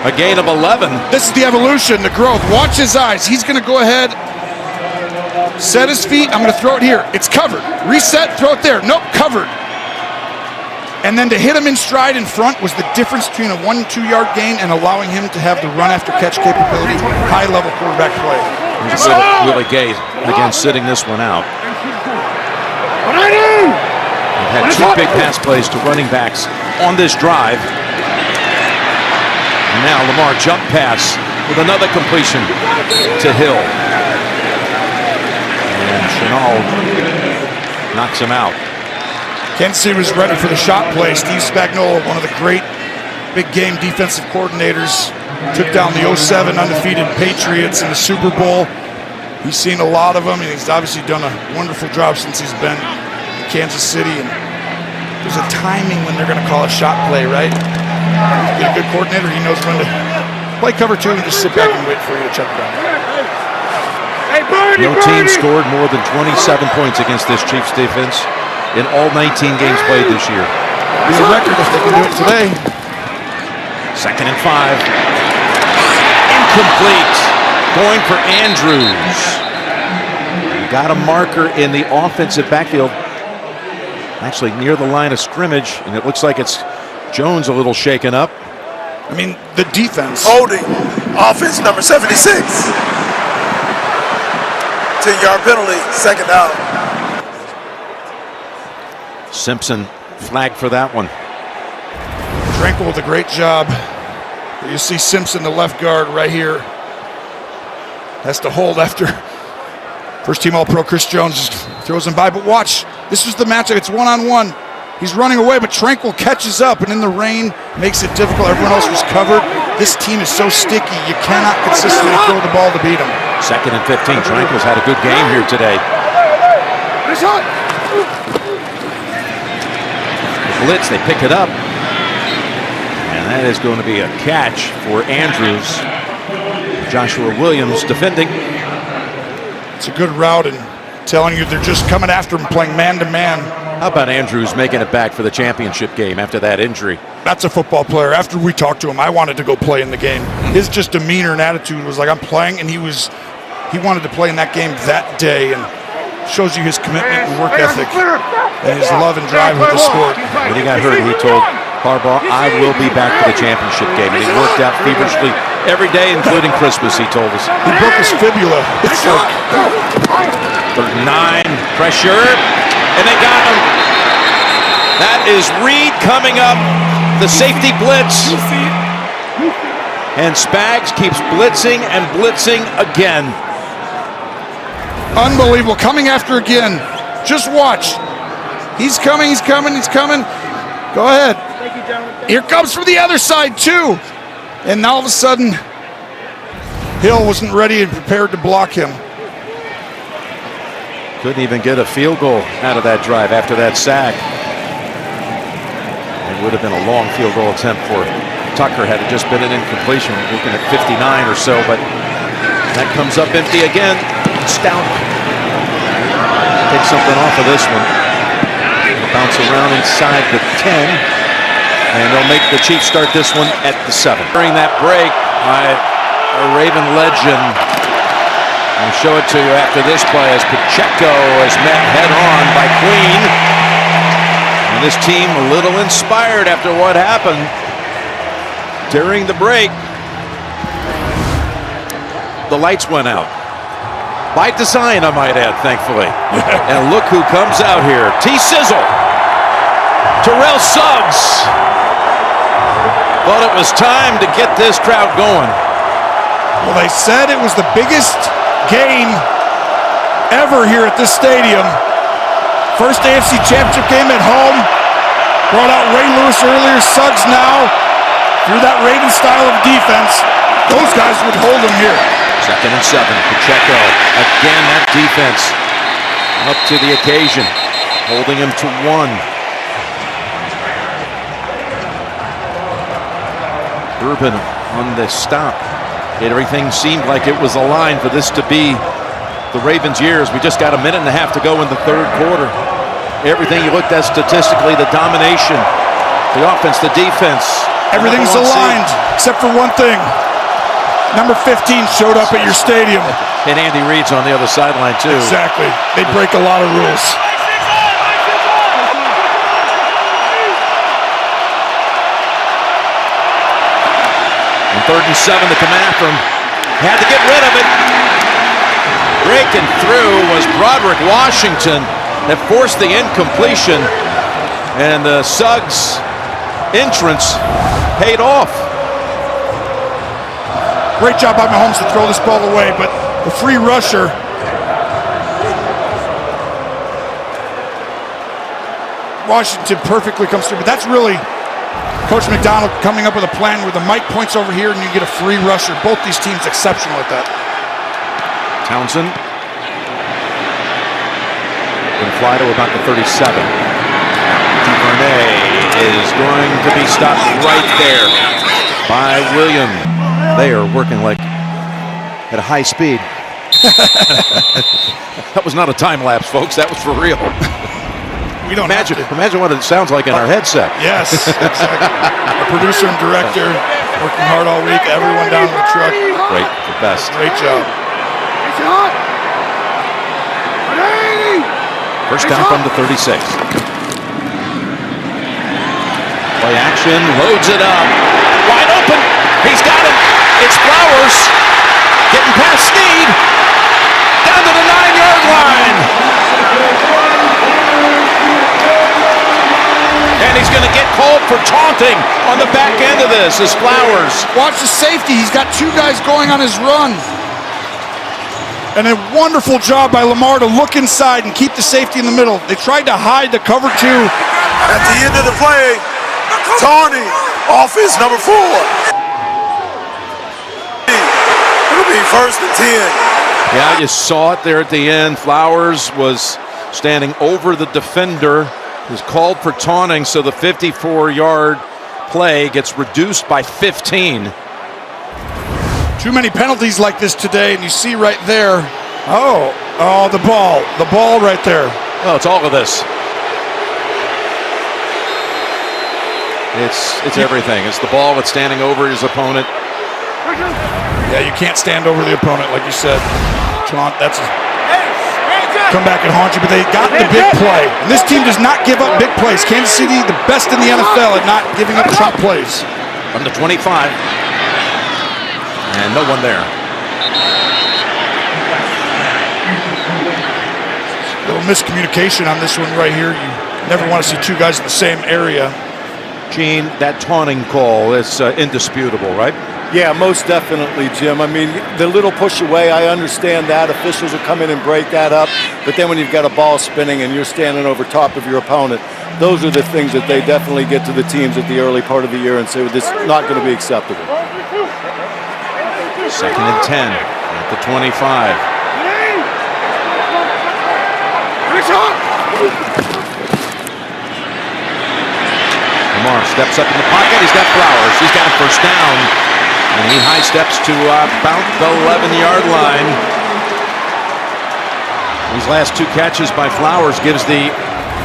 a gain of 11. This is the evolution, the growth. Watch his eyes. He's going to go ahead, set his feet. I'm going to throw it here. It's covered. Reset, throw it there. Nope, covered. And then to hit him in stride in front was the difference between a 1-2 yard gain and allowing him to have the run after catch capability. High level quarterback play. Willie Gay, again, sitting this one out. We've had 2 big pass plays to running backs on this drive. And now Lamar jump pass with another completion to Hill. And Chenal knocks him out. Kansas City was ready for the shot play. Steve Spagnuolo, one of the great big game defensive coordinators, took down the 07 undefeated Patriots in the Super Bowl. He's seen a lot of them, and he's obviously done a wonderful job since he's been in Kansas City. And there's a timing when they're going to call a shot play, right? He's a good coordinator. He knows when to play cover 2 and just sit back and wait for you to check down. No team scored more than 27 points against this Chiefs defense in all 19 games played this year. Be a record if they can do it today. 2nd and 5. Incomplete. Going for Andrews. Got a marker in the offensive backfield. Actually near the line of scrimmage, and it looks like it's Jones a little shaken up. I mean, the defense. Holding. Offense number 76. 10-yard penalty. 2nd down. Simpson flagged for that one. Tranquil with a great job. You see Simpson, the left guard, right here. Has to hold after first team All-Pro Chris Jones just throws him by. But watch, this is the matchup. It's one-on-one. He's running away, but Tranquil catches up, and in the rain makes it difficult. Everyone else was covered. This team is so sticky. You cannot consistently throw the ball to beat them. 2nd and 15. Tranquil's had a good game here today. Blitz, they pick it up. And that is going to be a catch for Andrews. Joshua Williams defending. It's a good route, and telling you they're just coming after him, playing man-to-man. How about Andrews making it back for the championship game after that injury? That's a football player. After we talked to him, I wanted to go play in the game. His just demeanor and attitude was like, I'm playing, and he wanted to play in that game that day, and shows you his commitment and work ethic and his love and drive with the sport. When he got hurt, he told Harbaugh, I will be back for the championship game. And he worked out feverishly every day, including Christmas, he told us. He broke his fibula. It's like 3rd and 9, pressure, and they got him. That is Reed coming up, the safety blitz. And Spags keeps blitzing and blitzing again. Unbelievable, coming after again. Just watch. He's coming, he's coming, he's coming. Go ahead. Here comes from the other side too. And now all of a sudden, Hill wasn't ready and prepared to block him. Couldn't even get a field goal out of that drive after that sack. And Would have been a long field goal attempt for Tucker had it just been an incompletion. We're looking at 59 or so, but that comes up empty again. Stout. Take something off of this one. Bounce around inside the 10. And they'll make the Chiefs start this one at the 7. During that break, a Raven legend. I'll show it to you after this play as Pacheco is met head-on by Queen. And this team a little inspired after what happened during the break. The lights went out. By design, I might add, thankfully. And look who comes out here. T-Sizzle. Terrell Suggs. Thought it was time to get this crowd going. Well, they said it was the biggest game ever here at this stadium. First AFC Championship game at home. Brought out Ray Lewis earlier, Suggs now. Through that Raven style of defense, those guys would hold him here. 2nd and 7. Pacheco. Again, that defense up to the occasion. Holding him to 1. Urban on the stop. Everything seemed like it was aligned for this to be the Ravens' years. We just got a minute and a half to go in the 3rd quarter. Everything you looked at statistically, the domination, the offense, the defense. Everything's aligned except for one thing. Number 15 showed up at your stadium. And Andy Reid's on the other sideline too. Exactly. They break a lot of rules. On 3rd and 7 to come after him. Had to get rid of it. Breaking through was Broderick Washington that forced the incompletion. And the Suggs entrance paid off. Great job by Mahomes to throw this ball away, but the free rusher. Washington perfectly comes through, but that's really Coach McDonald coming up with a plan where the mic points over here and you get a free rusher. Both these teams exceptional at that. Townsend. Going to fly to about the 37. DuVernay is going to be stopped right there by William. They are working like at a high speed. That was not a time lapse, folks. That was for real. We don't imagine what it sounds like in our headset. Yes, exactly. Our producer and director working hard all week. Everyone down in the truck. Great, the best. Great job. First down from the 36. Play action, loads it up. Wide open. He's got it. It's Flowers getting past Snead. Down to the 9-yard line. And he's going to get called for taunting on the back end of this as Flowers. Watch the safety. He's got 2 guys going on his run. And a wonderful job by Lamar to look inside and keep the safety in the middle. They tried to hide the cover 2. At the end of the play, taunting offense number 4. It'll be 1st and 10. Yeah, you saw it there at the end. Flowers was standing over the defender. Was called for taunting, so the 54-yard play gets reduced by 15. Too many penalties like this today, and you see right there. Oh, the ball right there. Oh, it's all of this. It's everything. It's the ball that's standing over his opponent. Yeah, you can't stand over the opponent, like you said. Taunt, that's come back and haunt you, but they got the big play. And this team does not give up big plays. Kansas City, the best in the NFL at not giving up chop plays. From the 25. And no one there. Little miscommunication on this one right here. You never want to see 2 guys in the same area. Gene, that taunting call is indisputable, right? Yeah, most definitely, Jim. I mean, the little push away, I understand that. Officials will come in and break that up. But then when you've got a ball spinning and you're standing over top of your opponent, those are the things that they definitely get to the teams at the early part of the year and say, well, this is not going to be acceptable. 2nd and 10 at the 25. Lamar steps up in the pocket. He's got Flowers. He's got a first down. And he high steps to about the 11-yard line. These last 2 catches by Flowers gives the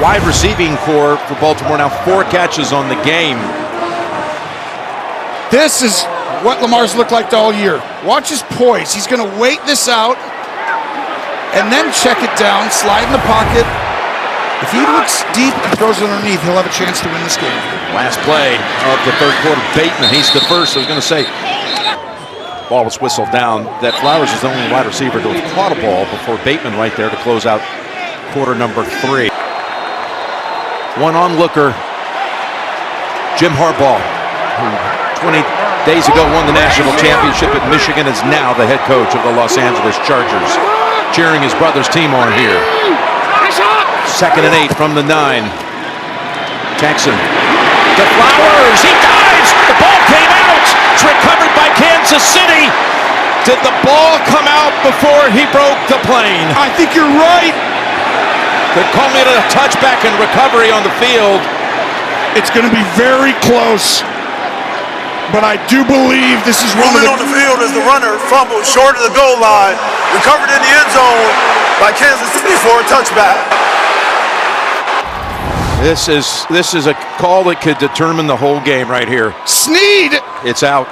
wide receiving core for Baltimore now 4 catches on the game. This is what Lamar's looked like all year. Watch his poise. He's going to wait this out and then check it down, slide in the pocket. If he looks deep and throws it underneath, he'll have a chance to win this game. Last play of the third quarter, Bateman. He's the first. I was going to say, ball was whistled down. That Flowers is the only wide receiver to have caught a ball before Bateman right there to close out quarter number 3. One onlooker, Jim Harbaugh, who 20 days ago won the national championship at Michigan, is now the head coach of the Los Angeles Chargers, cheering his brother's team on here. 2nd and 8 from the 9. Texan to Flowers. He dives. The ball came out. It's recovered by Kansas City. Did the ball come out before he broke the plane? I think you're right. They call it a touchback and recovery on the field. It's going to be very close. But I do believe this is one of Moving on the field as the runner fumbled short of the goal line, recovered in the end zone by Kansas City for a touchback. This is a call that could determine the whole game right here. Snead, It's out.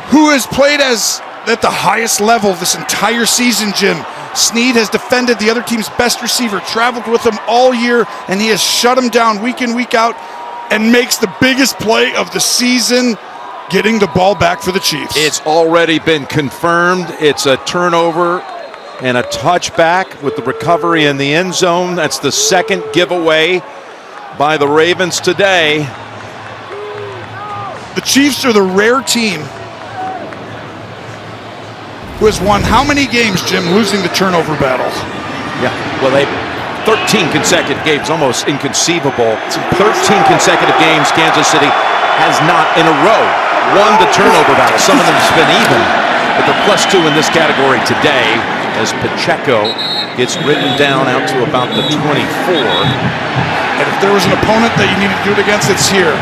who has played at the highest level this entire season, Jim. Snead has defended the other team's best receiver, traveled with him all year, and he has shut him down week in, week out, and makes the biggest play of the season, getting the ball back for the Chiefs. It's already been confirmed. It's a turnover and a touchback with the recovery in the end zone. That's the second giveaway by the Ravens today. The Chiefs are the rare team who has won how many games, Jim, losing the turnover battle? Yeah, well, 13 consecutive games, almost inconceivable. 13 consecutive games Kansas City has not in a row won the turnover battle. Some of them have been even, but they're +2 in this category today as Pacheco gets ridden down out to about the 24. And if there was an opponent that you needed to do it against, it's here.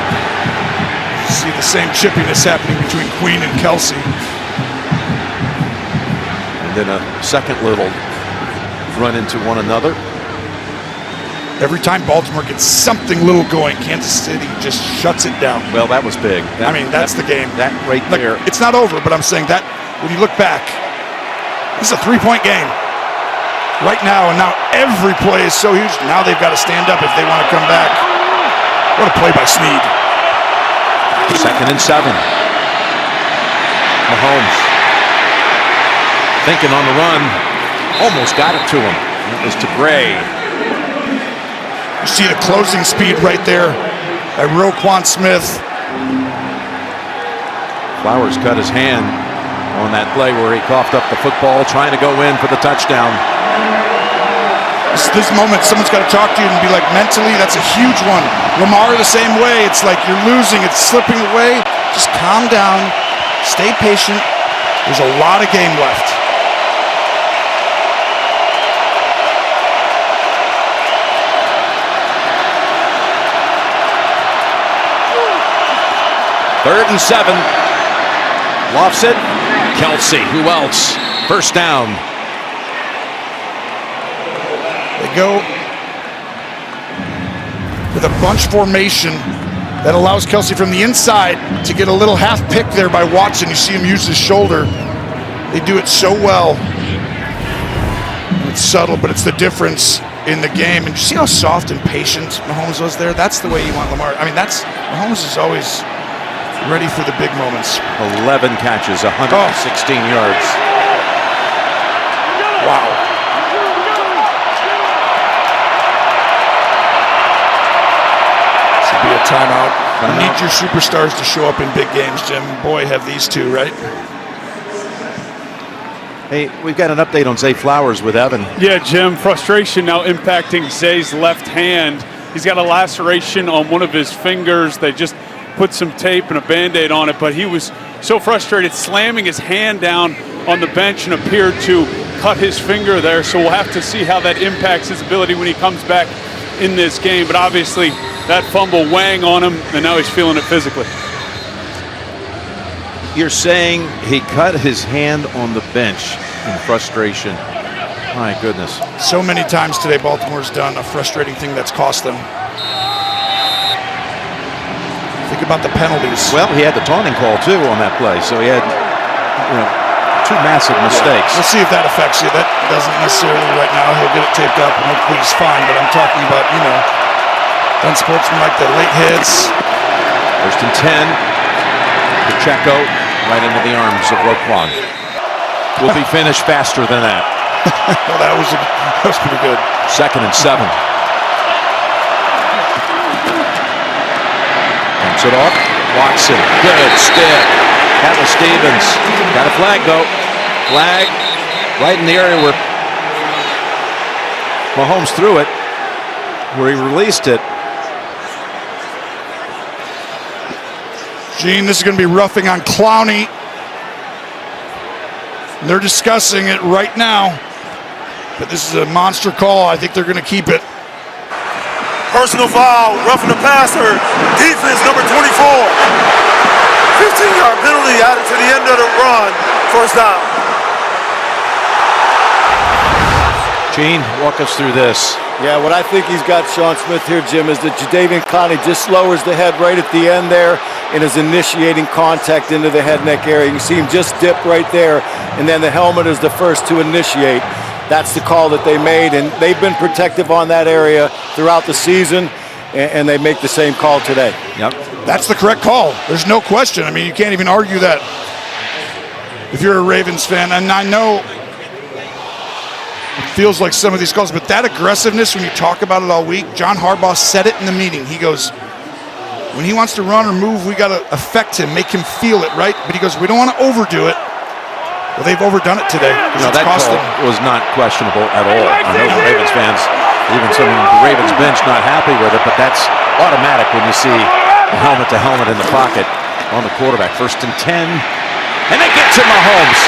You see the same chippiness happening between Queen and Kelsey. And then a second little run into one another. Every time Baltimore gets something little going, Kansas City just shuts it down. Well, that was big. That's the game. That right there. It's not over, but I'm saying that when you look back, this is a 3-point game right now, and now every play is so huge. Now they've got to stand up if they want to come back. What a play by Snead. 2nd and 7. Mahomes thinking on the run, almost got it to him. It was to Gray. You see the closing speed right there by Roquan Smith. Flowers cut his hand on that play where he coughed up the football, trying to go in for the touchdown. This moment, someone's got to talk to you and be like, mentally, that's a huge one. Lamar the same way. It's like you're losing. It's slipping away. Just calm down. Stay patient. There's a lot of game left. Third and 7. Lofts it. Kelsey. Who else? First down. They go with a bunch formation that allows Kelsey from the inside to get a little half pick there by Watson. You see him use his shoulder. They do it so well. It's subtle, but it's the difference in the game. And you see how soft and patient Mahomes was there? That's the way you want Lamar. I mean, Mahomes is always ready for the big moments. 11 catches, 116 yards. Wow. Should be a timeout. You need your superstars to show up in big games, Jim. Boy, have these two, right? Hey, we've got an update on Zay Flowers with Evan. Yeah, Jim, frustration now impacting Zay's left hand. He's got a laceration on one of his fingers. They just put some tape and a Band-Aid on it, but he was so frustrated, slamming his hand down on the bench and appeared to cut his finger there. So we'll have to see how that impacts his ability when he comes back in this game, but obviously that fumble weighing on him, and now he's feeling it physically. You're saying he cut his hand on the bench in frustration. My goodness. So many times today, Baltimore's done a frustrating thing that's cost them. Think about the penalties. Well, he had the taunting call too on that play, so he had, two massive mistakes. We'll see if that affects you. That doesn't necessarily right now. He'll get it taped up and hopefully he's fine, but I'm talking about, unsportsmanlike, the late hits. 1st and 10. Pacheco right into the arms of Roquan. Will be finished faster than that. Well, that was pretty good. 2nd and 7. Dumps it off. Watson. Good stick. That was Stevens. Got a flag though. Flag right in the area where Mahomes threw it, where he released it. Gene, this is going to be roughing on Clowney. They're discussing it right now. But this is a monster call. I think they're going to keep it. Personal foul, roughing the passer, defense number 24. 15-yard penalty added to the end of the run, 1st down. Gene, walk us through this. Yeah, what I think he's got Sean Smith here, Jim, is that Jadeveon Clowney just lowers the head right at the end there and is initiating contact into the head neck area. You can see him just dip right there, and then the helmet is the first to initiate. That's the call that they made, and they've been protective on that area throughout the season, and they make the same call today. Yep. That's the correct call. There's no question. I mean, you can't even argue that if you're a Ravens fan. And I know it feels like some of these calls, but that aggressiveness, when you talk about it all week, John Harbaugh said it in the meeting. He goes, when he wants to run or move, we got to affect him, make him feel it, right? But he goes, we don't want to overdo it. Well, they've overdone it today. No, that call was not questionable at all. I know the Ravens fans, even some of the Ravens bench, not happy with it, but that's automatic when you see helmet to helmet in the pocket on the quarterback. 1st and 10, and they get to Mahomes.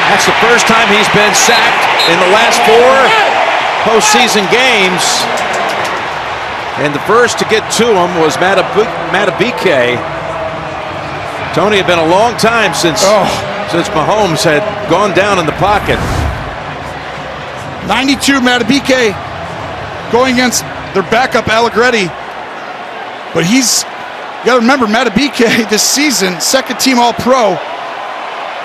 That's the first time he's been sacked in the last 4 postseason games. And the first to get to him was Matabike. Tony, had been a long time since Mahomes had gone down in the pocket. 92, Matabike going against their backup Allegretti. But you got to remember, Matabike this season, 2nd team All-Pro,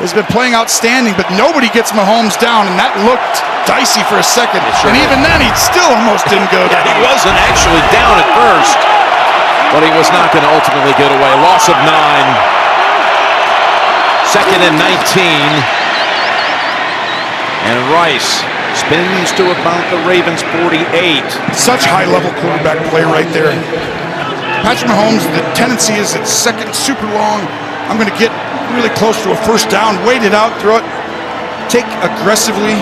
has been playing outstanding, but nobody gets Mahomes down, and that looked dicey for a second. Sure and even then, he still almost didn't go down. He wasn't actually down at first, but he was not going to ultimately get away. Loss of 9. 2nd and 19. And Rice spins to about the Ravens 48. Such high-level quarterback play right there. Patrick Mahomes, the tendency is it's 2nd, super long. I'm going to get really close to a 1st down, wait it out, throw it, take aggressively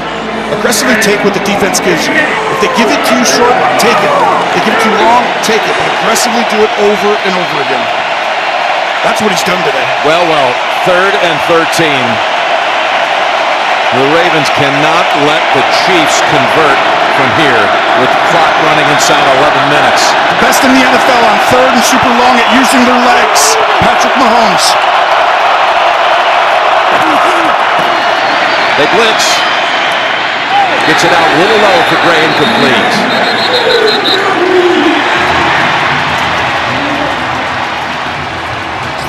take what the defense gives you. If they give it to you short, take it. If they give it to you long, take it. But aggressively do it over and over again. That's what he's done today. Well, 3rd and 13. The Ravens cannot let the Chiefs convert from here with the clock running inside 11 minutes. Best in the NFL on 3rd and super long at using their legs. Patrick Mahomes. They blitz. Gets it out a little low for Gray, incomplete.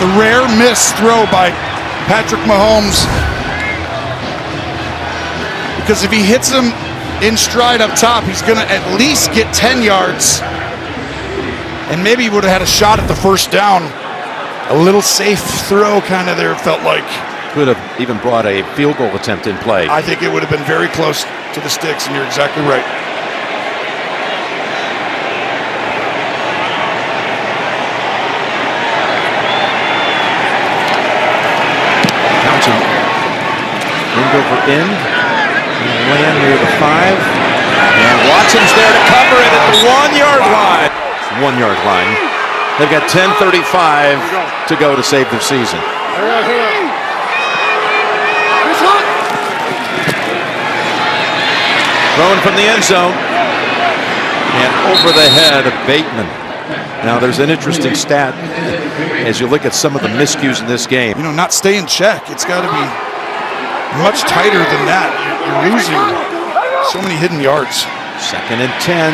The rare miss throw by Patrick Mahomes. Because if he hits him in stride up top, he's going to at least get 10 yards. And maybe he would have had a shot at the 1st down. A little safe throw kind of there, felt like. Could have even brought a field goal attempt in play. I think it would have been very close to the sticks, and you're exactly right. Townsend. End over end. Land near the 5. And Watson's there to cover it at the 1-yard line. 1-yard line. They've got 10:35 to go to save the season. Thrown from the end zone. And over the head of Bateman. Now, there's an interesting stat as you look at some of the miscues in this game. You know, not stay in check. It's got to be much tighter than that. You're losing so many hidden yards. 2nd and 10.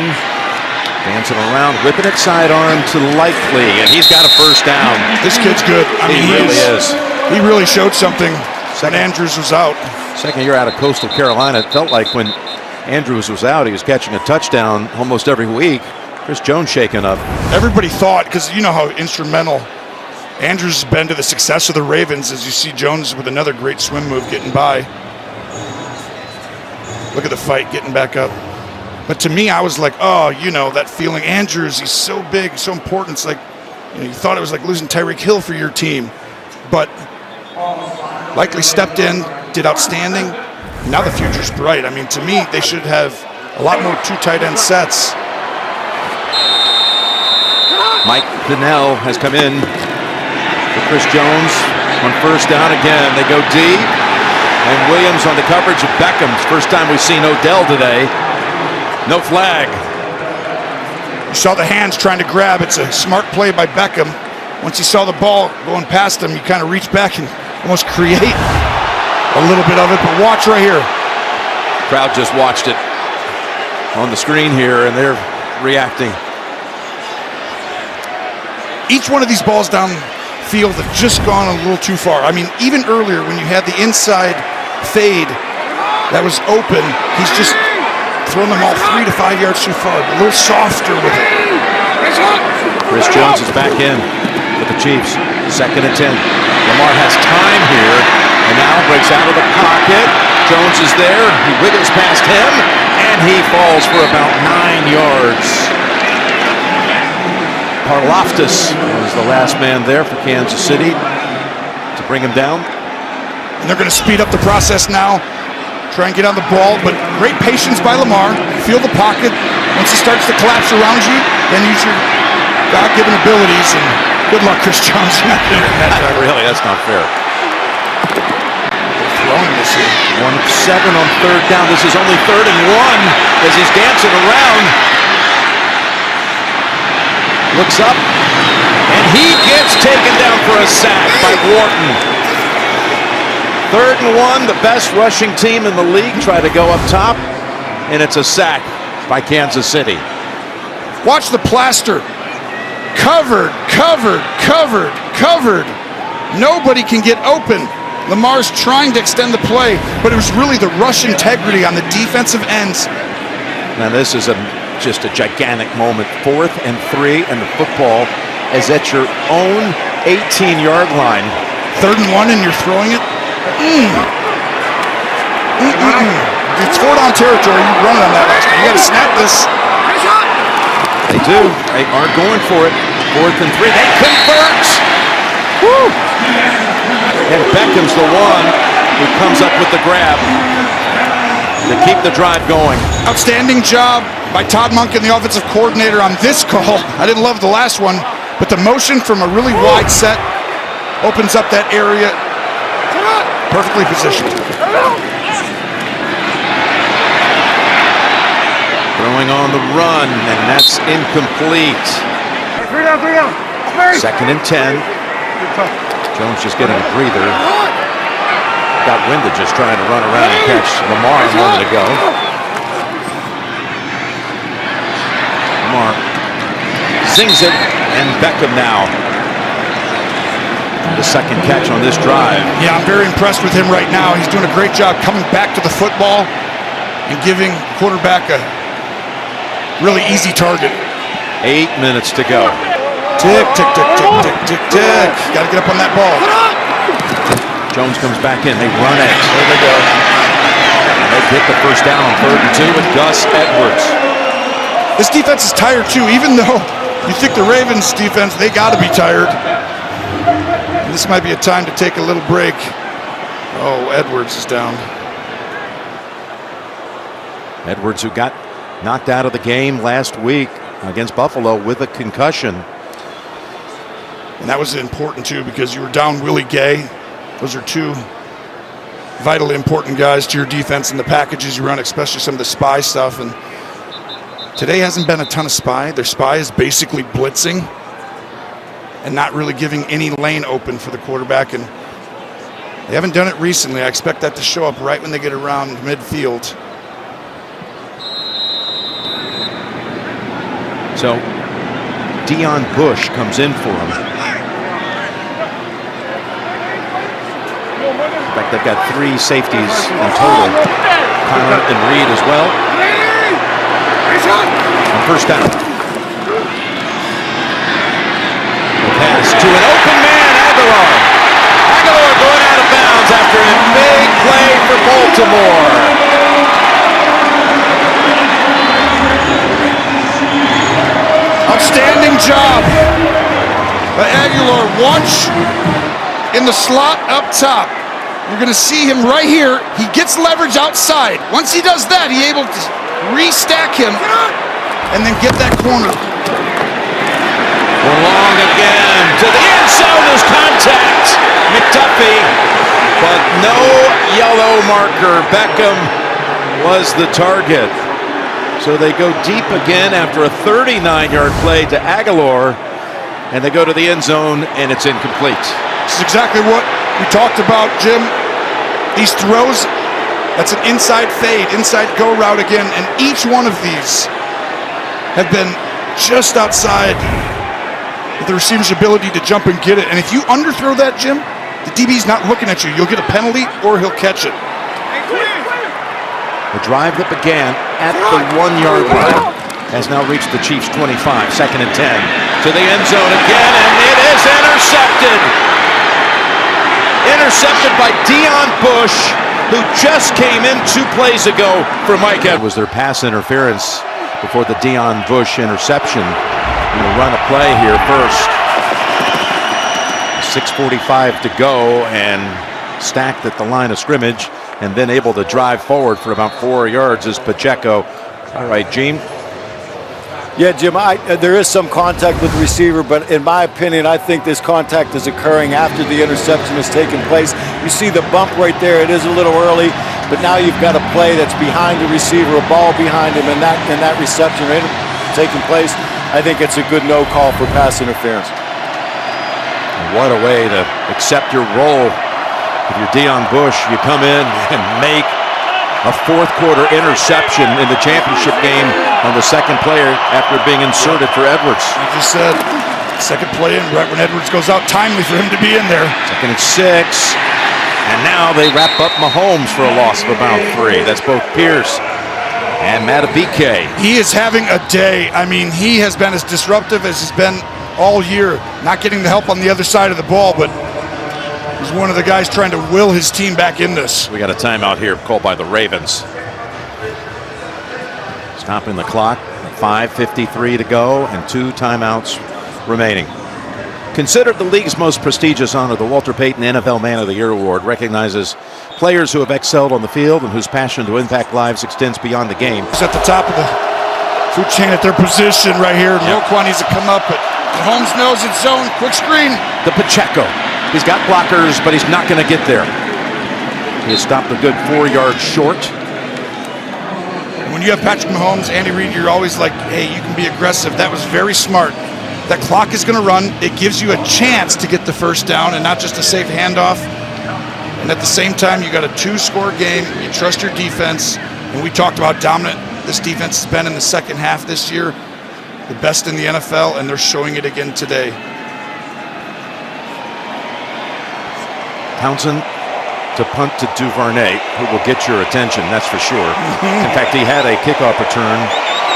Dancing around, whipping it sidearm to Likely, and he's got a first down. This kid's good. I mean, he really is. He really showed something when Andrews was out. Second year out of Coastal Carolina. It felt like when Andrews was out, he was catching a touchdown almost every week. Chris Jones shaking up. Everybody thought, because you know how instrumental Andrews has been to the success of the Ravens, as you see Jones with another great swim move getting by. Look at the fight, getting back up. But to me, I was like, oh, you know, that feeling. Andrews, he's so big, so important. It's like, you know, you thought it was like losing Tyreek Hill for your team. But Likely stepped in, did outstanding. Now the future's bright. I mean, to me, they should have a lot more 2 tight end sets. Mike Pinnell has come in for Chris Jones on first down again. They go deep. And Williams on the coverage of Beckham's. First time we've seen Odell today. No flag. You saw the hands trying to grab. It's a smart play by Beckham. Once he saw the ball going past him, you kind of reach back and almost create a little bit of it. But watch right here. Crowd just watched it on the screen here, and they're reacting. Each one of these balls downfield have just gone a little too far. I mean, even earlier when you had the inside fade that was open, he's just thrown them all 3 to 5 yards too far. A little softer with it. Chris Jones is back in with the Chiefs. 2nd and 10. Lamar has time here and now breaks out of the pocket. Jones is there. He wiggles past him and he falls for about 9 yards. Karlaftis was the last man there for Kansas City to bring him down. And they're going to speed up the process now. Try and get on the ball, but great patience by Lamar. Feel the pocket. Once he starts to collapse around you, then use your God-given abilities, and good luck, Chris Jones. Really, that's not fair. Throwing this here. 1-7 on third down. This is only 3rd and 1 as he's dancing around. Looks up, and he gets taken down for a sack by Wharton. 3rd and 1, the best rushing team in the league try to go up top, and it's a sack by Kansas City. Watch the plaster. Covered, covered, covered, covered. Nobody can get open. Lamar's trying to extend the play, but it was really the rush integrity on the defensive ends. Now this is just a gigantic moment. 4th and 3, and the football is at your own 18-yard line. 3rd and 1, and you're throwing it? It's 4-down territory. You running on that last one. You got to snap this. They do. They are going for it. 4th and 3. They convert. Woo! And Beckham's the one who comes up with the grab to keep the drive going. Outstanding job by Todd Monken, the offensive coordinator, on this call. I didn't love the last one, but the motion from a really wide set opens up that area. Perfectly positioned. Throwing on the run, and that's incomplete. 2nd and 10. Jones just getting a breather. Got winded just trying to run around and catch Lamar a moment ago. Lamar sings it, and Beckham now. The 2nd catch on this drive. Yeah, I'm very impressed with him right now. He's doing a great job coming back to the football and giving quarterback a really easy target. 8 minutes to go. Tick, tick, tick, tick, tick, tick, tick. Got to get up on that ball. Jones comes back in. They run it. There they go. And they get the first down on 3rd and 2 with Gus Edwards. This defense is tired too, even though you think the Ravens defense, they got to be tired. And this might be a time to take a little break. Oh, Edwards is down. Edwards, who got knocked out of the game last week against Buffalo with a concussion. And that was important too, because you were down Willie Gay. Those are 2 vitally important guys to your defense and the packages you run, especially some of the spy stuff. And today hasn't been a ton of spy. Their spy is basically blitzing and not really giving any lane open for the quarterback. And they haven't done it recently. I expect that to show up right when they get around midfield. So Deion Bush comes in for him. In fact, they've got 3 safeties in total. Connor and Reed as well. On first down. The pass to an open man, Aguilar. Aguilar going out of bounds after a big play for Baltimore. Outstanding job by Aguilar. Watch in the slot up top. You're going to see him right here. He gets leverage outside. Once he does that, he's able to restack him and then get that corner. Long again to the end zone. There's contact. McDuffie, but no yellow marker. Beckham was the target. So they go deep again after a 39-yard play to Aguilar, and they go to the end zone, and it's incomplete. This is exactly what we talked about, Jim. These throws, that's an inside fade, inside go route again, and each one of these have been just outside the receiver's ability to jump and get it. And if you underthrow that, Jim, the DB's not looking at you. You'll get a penalty or he'll catch it. The drive that began at the 1-yard line has now reached the Chiefs' 25, 2nd and 10. To the end zone again, and it is intercepted. Intercepted by Deion Bush, who just came in 2 plays ago for Mike Edwards. Was their pass interference before the Deion Bush interception. Going to run a play here first. 6:45 to go, and stacked at the line of scrimmage, and then able to drive forward for about 4 yards is Pacheco. All right, Gene. Yeah, Jim, there is some contact with the receiver, but in my opinion, I think this contact is occurring after the interception has taken place. You see the bump right there. It is a little early, but now you've got a play that's behind the receiver, a ball behind him, and that reception taking place. I think it's a good no call for pass interference. What a way to accept your role. If you're Deion Bush, you come in and make a 4th-quarter interception in the championship game on the 2nd player after being inserted for Edwards. I just said, 2nd play in, right when Edwards goes out, timely for him to be in there. 2nd and 6. And now they wrap up Mahomes for a loss of about 3. That's both Pierce and Matabike. He is having a day. I mean, he has been as disruptive as he's been all year. Not getting the help on the other side of the ball, but he's one of the guys trying to will his team back in this. We got a timeout here called by the Ravens. Stopping the clock. 5:53 to go and 2 timeouts remaining. Considered the league's most prestigious honor, the Walter Payton NFL Man of the Year Award recognizes players who have excelled on the field and whose passion to impact lives extends beyond the game. He's at the top of the food chain at their position right here. Yep. Roquan needs to come up, but Mahomes knows it's zone. Quick screen. The Pacheco. He's got blockers, but he's not going to get there. He has stopped a good 4 yards short. When you have Patrick Mahomes, Andy Reid, you're always like, hey, you can be aggressive. That was very smart. That clock is going to run. It gives you a chance to get the first down and not just a safe handoff. And at the same time, you got a 2-score game. You trust your defense. And we talked about how dominant this defense has been in the second half this year. The best in the NFL, and they're showing it again today. Townsend to punt to Duvernay, who will get your attention, that's for sure. In fact, he had a kickoff return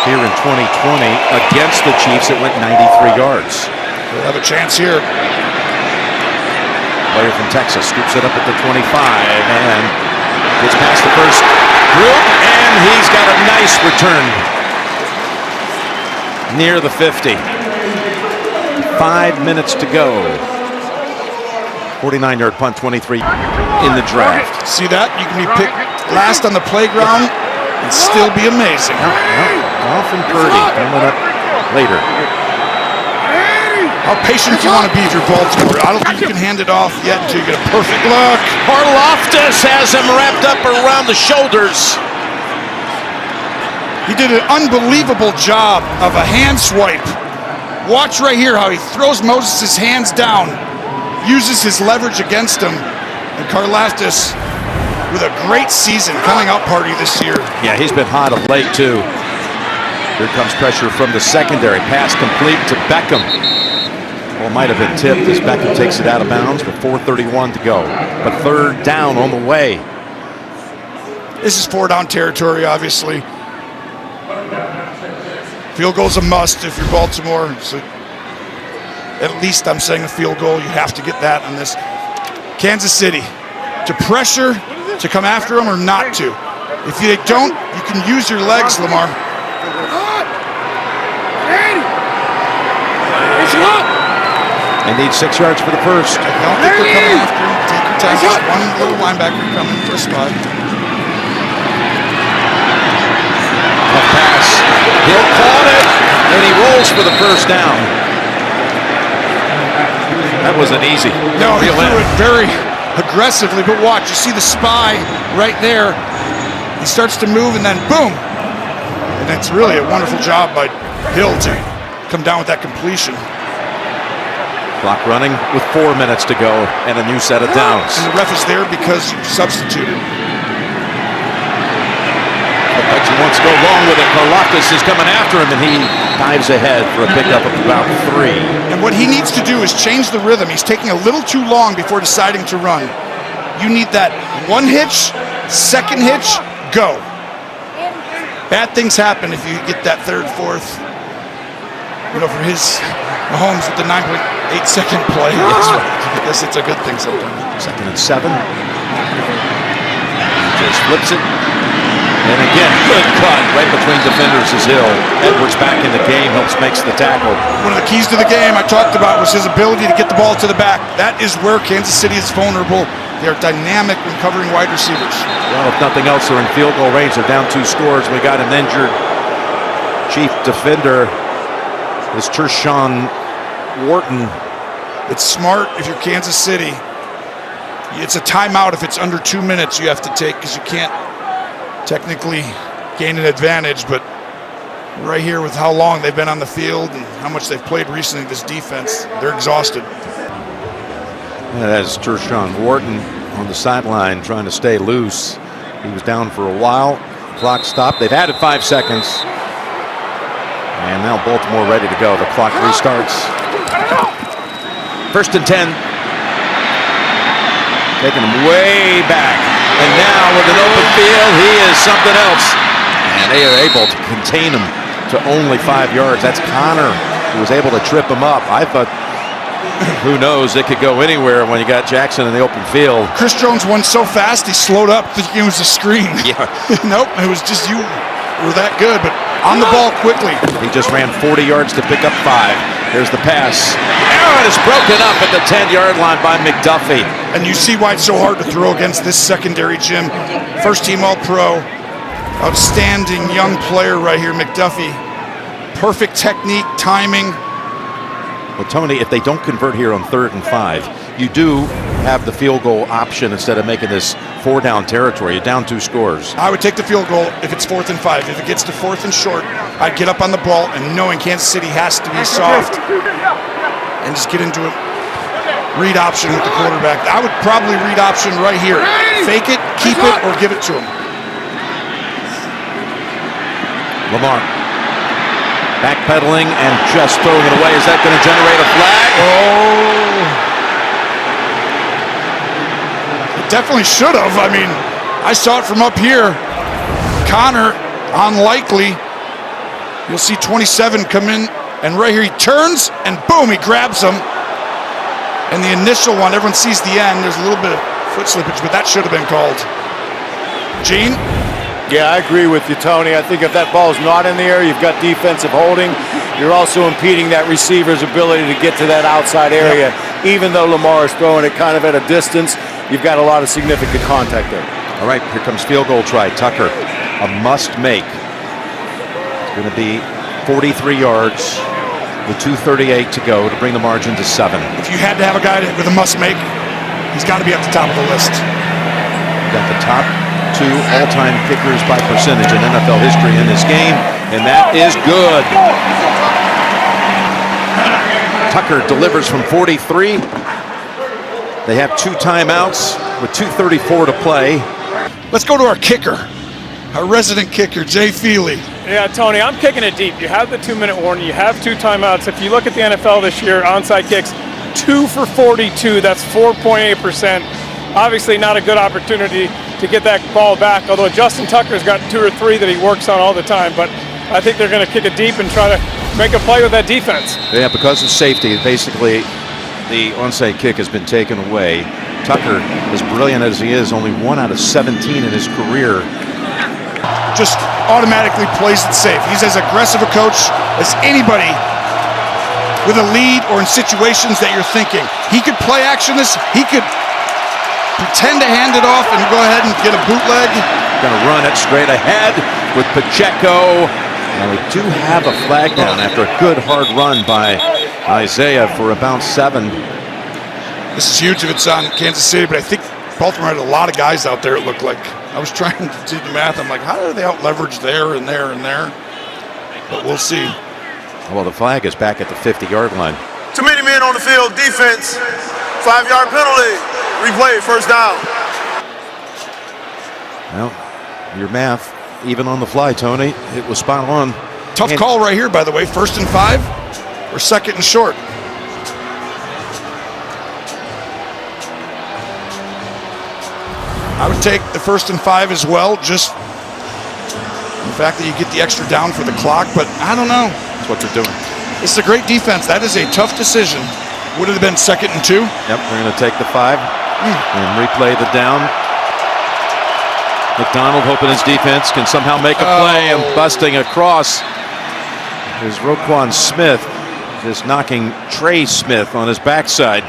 here in 2020 against the Chiefs. It went 93 yards. We'll have a chance here. Player from Texas scoops it up at the 25 and gets past the first group, and he's got a nice return near the 50. 5 minutes to go. 49-yard punt, 23 in the draft. See that? You can be picked last on the playground and still be amazing. Goff and Purdy coming up later. How patient do you want to be if you're Baltimore? I don't think you can hand it off yet until you get a perfect look. Karlaftis has him wrapped up around the shoulders. He did an unbelievable job of a hand swipe. Watch right here how he throws Moses' hands down, uses his leverage against him, and Karlaftis with a great season, coming out party this year. Yeah, he's been hot of late too. Here comes pressure from the secondary. Pass complete to Beckham. Well, might have been tipped as Beckham takes it out of bounds with 4:31 to go. But third down on the way. This is 4-down territory, obviously. Field goal's a must if you're Baltimore. So at least I'm saying a field goal. You have to get that on this. Kansas City, to pressure, to come after them or not to. If they don't, you can use your legs, Lamar. They need 6 yards for the first. I don't think they're coming after him. Take your time. Just one little linebacker coming for a spot. Tough pass. Hill caught it, and he rolls for the first down. That wasn't easy. No, he threw it very aggressively, but watch. You see the spy right there. He starts to move, and then boom. And it's really a wonderful job by Hill to come down with that completion. Clock running with 4 minutes to go and a new set of downs. And the ref is there because you substituted. But he wants to go long with it. Karlaftis is coming after him, and he dives ahead for a pickup of about 3. And what he needs to do is change the rhythm. He's taking a little too long before deciding to run. You need that one hitch, second hitch, go. Bad things happen if you get that third, fourth. You know, for his Mahomes with the 9.8-second play. I guess it's a good thing sometimes. 2nd and 7. Just flips it. And again, good cut right between defenders is Hill. Edwards back in the game, helps makes the tackle. One of the keys to the game I talked about was his ability to get the ball to the back. That is where Kansas City is vulnerable. They are dynamic when covering wide receivers. Well, if nothing else, they're in field goal range. They're down 2 scores. We got an injured chief defender. It's Tershawn Wharton. It's smart if you're Kansas City. It's a timeout if it's under 2 minutes you have to take because you can't technically gain an advantage, but right here with how long they've been on the field and how much they've played recently, this defense, they're exhausted. That's Tershawn Wharton on the sideline trying to stay loose. He was down for a while. Clock stopped. They've added 5 seconds. And now Baltimore ready to go. The clock restarts. 1st and 10. Taking him way back. And now with an open field, he is something else. And they are able to contain him to only 5 yards. That's Connor who was able to trip him up. I thought, who knows, it could go anywhere when you got Jackson in the open field. Chris Jones won so fast, he slowed up thinking it was a screen. Yeah. Nope, it was just you were that good, but on the ball quickly. He just ran 40 yards to pick up 5. Here's the pass. Aaron is broken up at the 10-yard line by McDuffie. And you see why it's so hard to throw against this secondary, Jim. First team All-Pro. Outstanding young player right here, McDuffie. Perfect technique, timing. Well, Tony, if they don't convert here on 3rd and 5, you do have the field goal option instead of making this 4-down territory. You're down 2 scores. I would take the field goal if it's 4th and 5. If it gets to 4th and short, I'd get up on the ball and knowing Kansas City has to be soft and just get into it. Read option with the quarterback. I would probably read option right here. Fake it, keep it, or give it to him. Lamar backpedaling and just throwing it away. Is that going to generate a flag? Oh. It definitely should have. I mean, I saw it from up here. Connor, unlikely. You'll see 27 come in, and right here he turns, and boom, he grabs him. And the initial one, everyone sees the end. There's a little bit of foot slippage, but that should have been called. Gene? Yeah, I agree with you, Tony. I think if that ball's not in the air, you've got defensive holding. You're also impeding that receiver's ability to get to that outside area. Yep. Even though Lamar is throwing it kind of at a distance, you've got a lot of significant contact there. All right, here comes field goal try. Tucker, a must make. It's going to be 43 yards. with 2:38 to go to bring the margin to 7. If you had to have a guy with a must-make, he's got to be at the top of the list. Got the top 2 all-time kickers by percentage in NFL history in this game, and that is good. Tucker delivers from 43. They have 2 timeouts with 2:34 to play. Let's go to our kicker, our resident kicker, Jay Feely. Yeah, Tony, I'm kicking it deep. You have the 2-minute warning. You have 2 timeouts. If you look at the NFL this year, onside kicks, 2 for 42. That's 4.8%. Obviously not a good opportunity to get that ball back, although Justin Tucker's got 2 or 3 that he works on all the time. But I think they're going to kick it deep and try to make a play with that defense. Yeah, because of safety, basically the onside kick has been taken away. Tucker, as brilliant as he is, only 1 out of 17 in his career. Just automatically plays it safe. He's as aggressive a coach as anybody with a lead or in situations that you're thinking. He could play action this, he could pretend to hand it off and go ahead and get a bootleg. Gonna run it straight ahead with Pacheco. Now we do have a flag down after a good hard run by Isaiah for about 7. This is huge if it's on Kansas City, but I think Baltimore had a lot of guys out there, it looked like. I was trying to do the math. I'm like, how do they out-leverage there and there and there? But we'll see. Well, the flag is back at the 50-yard line. Too many men on the field, defense, 5-yard penalty, replay, first down. Well, your math, even on the fly, Tony, it was spot on. Tough call right here, by the way. 1st and 5 or 2nd and short? I would take the 1st and 5 as well, just the fact that you get the extra down for the clock, but I don't know. That's what they're doing. This is a great defense. That is a tough decision. Would it have been 2nd and 2? Yep, they're going to take the 5 and replay the down. McDonald hoping his defense can somehow make a play and busting across. There's Roquan Smith just knocking Trey Smith on his backside.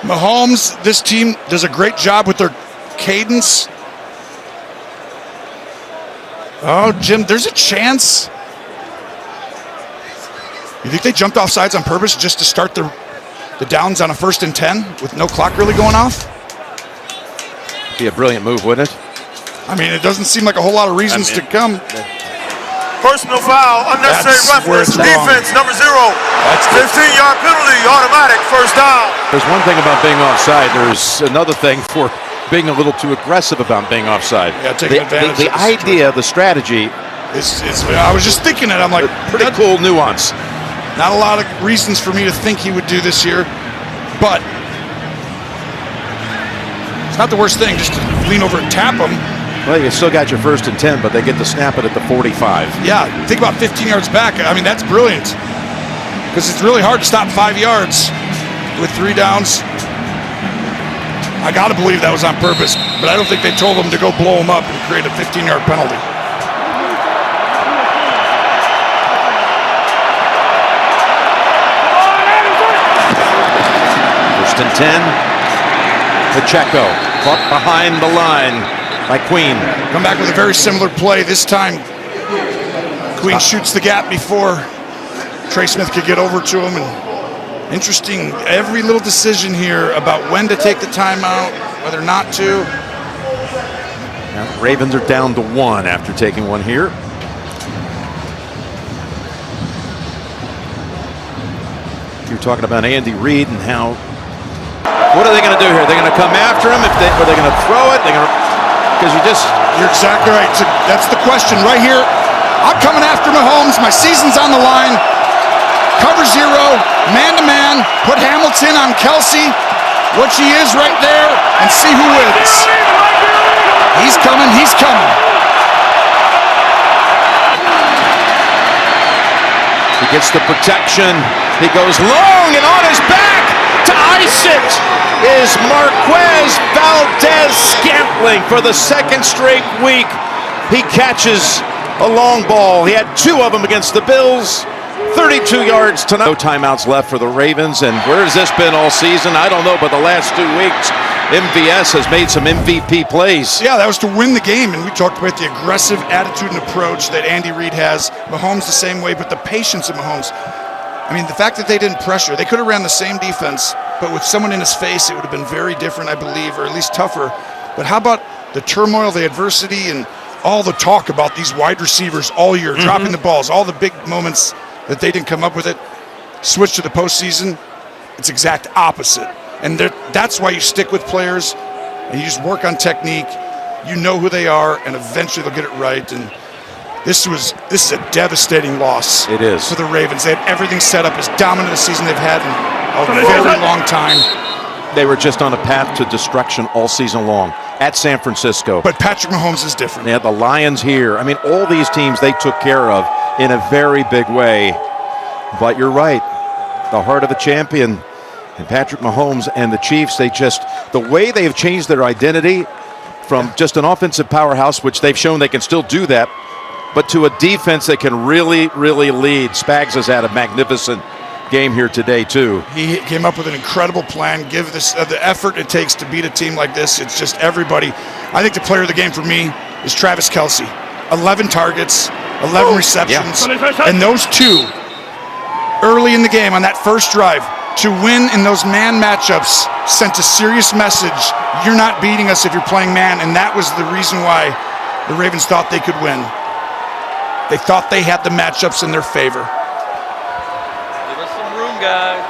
Mahomes, this team does a great job with their cadence. Oh, Jim, there's a chance. You think they jumped off sides on purpose just to start the downs on a 1st and 10 with no clock really going off? Be a brilliant move, wouldn't it? I mean, it doesn't seem like a whole lot of reasons to come. Personal foul, unnecessary That's where roughness, it's wrong. defense, number 0. 15-yard penalty, automatic, first down. There's one thing about being offside. There's another thing for being a little too aggressive about being offside. Yeah, taking advantage the of the idea, the strategy. I was just thinking it. I'm like, pretty cool nuance. Not a lot of reasons for me to think he would do this here, but it's not the worst thing just to lean over and tap him. Well, you still got your 1st and 10, but they get to snap it at the 45. Yeah, think about 15 yards back. I mean, that's brilliant because it's really hard to stop 5 yards with 3 downs. I got to believe that was on purpose, but I don't think they told him to go blow him up and create a 15-yard penalty. First and 10. Pacheco caught behind the line by Queen. Come back with a very similar play. This time, Queen shoots the gap before Trey Smith could get over to him. And interesting, every little decision here about when to take the timeout, whether not to. Now, Ravens are down to 1 after taking one here. You're talking about Andy Reid and how. What are they going to do here? They're going to come after him. Are they going to throw it? Because You're exactly right. So that's the question right here. I'm coming after Mahomes. My season's on the line. Cover 0, man-to-man. Put Hamilton on Kelsey, which he is right there, and see who wins. He's coming. He's coming. He gets the protection. He goes long and on his back to ice it is Marquez Valdez-Scantling for the 2nd straight week. He catches a long ball. He had 2 of them against the Bills. 32 yards tonight. No timeouts left for the Ravens. And where has this been all season? I don't know, but the last 2 weeks, MVS has made some MVP plays. Yeah, that was to win the game, and we talked about the aggressive attitude and approach that Andy Reid has. Mahomes the same way, but the patience of Mahomes. I mean, the fact that they didn't pressure, they could have ran the same defense, but with someone in his face, it would have been very different, I believe, or at least tougher. But how about the turmoil, the adversity, and all the talk about these wide receivers all year, dropping the balls, all the big moments that they didn't come up with it. Switch to the postseason, it's exact opposite. And that's why you stick with players and you just work on technique. You know who they are, and eventually they'll get it right. And this is a devastating loss. It is. For the Ravens. They had everything set up as dominant a season they've had in a very long time. They were just on a path to destruction all season long at San Francisco. But Patrick Mahomes is different. They had the Lions here. I mean, all these teams they took care of in a very big way. But you're right. The heart of a champion. And Patrick Mahomes and the Chiefs, the way they have changed their identity from just an offensive powerhouse, which they've shown they can still do that, but to a defense that can really, really lead. Spags has had a magnificent game here today, too. He came up with an incredible plan. Give this the effort it takes to beat a team like this. It's just everybody. I think the player of the game for me is Travis Kelce. 11 targets, 11 receptions, and those two early in the game on that first drive to win in those man matchups sent a serious message. You're not beating us if you're playing man, and that was the reason why the Ravens thought they could win. They thought they had the matchups in their favor. Give us some room, guys.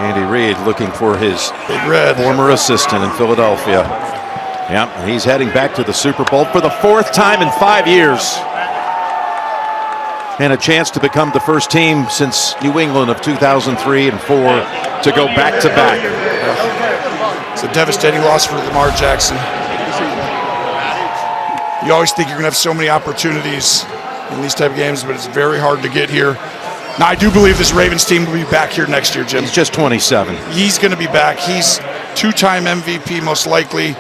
Andy Reid looking for his Big Red, former assistant in Philadelphia. Yep, and he's heading back to the Super Bowl for the 4th time in 5 years. And a chance to become the first team since New England of 2003 and 4 to go back-to-back. It's a devastating loss for Lamar Jackson. You always think you're going to have so many opportunities in these type of games, but it's very hard to get here. Now, I do believe this Ravens team will be back here next year, Jim. He's just 27. He's going to be back. He's 2-time MVP, most likely.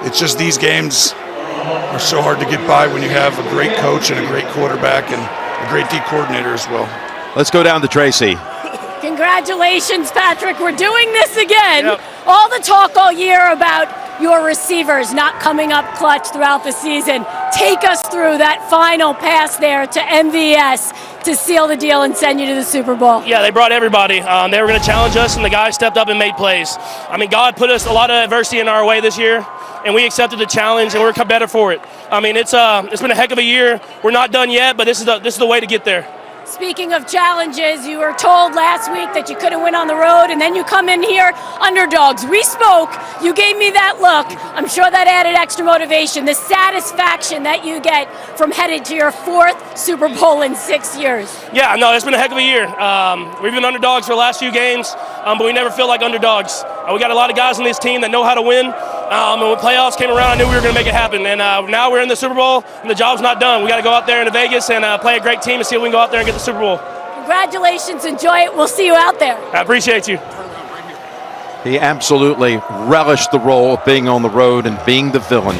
It's just these games are so hard to get by when you have a great coach and a great quarterback and a great D coordinator as well. Let's go down to Tracy. Congratulations, Patrick. We're doing this again. Yep. All the talk all year about your receivers not coming up clutch throughout the season. Take us through that final pass there to MVS to seal the deal and send you to the Super Bowl. Yeah, they brought everybody. They were going to challenge us, and the guys stepped up and made plays. I mean, God put us a lot of adversity in our way this year, and we accepted the challenge, and we're better for it. I mean, it's been a heck of a year. We're not done yet, but this is the way to get there. Speaking of challenges, you were told last week that you couldn't win on the road, and then you come in here underdogs. We spoke. You gave me that look. I'm sure that added extra motivation, the satisfaction that you get from headed to your 4th Super Bowl in 6 years. Yeah, no, it's been a heck of a year. We've been underdogs for the last few games, but we never feel like underdogs. We got a lot of guys on this team that know how to win. And when playoffs came around, I knew we were going to make it happen. And now we're in the Super Bowl, and the job's not done. We got to go out there into Vegas and play a great team and see if we can go out there and get the Super Bowl. Congratulations. Enjoy it. We'll see you out there. I appreciate you. He absolutely relished the role of being on the road and being the villain.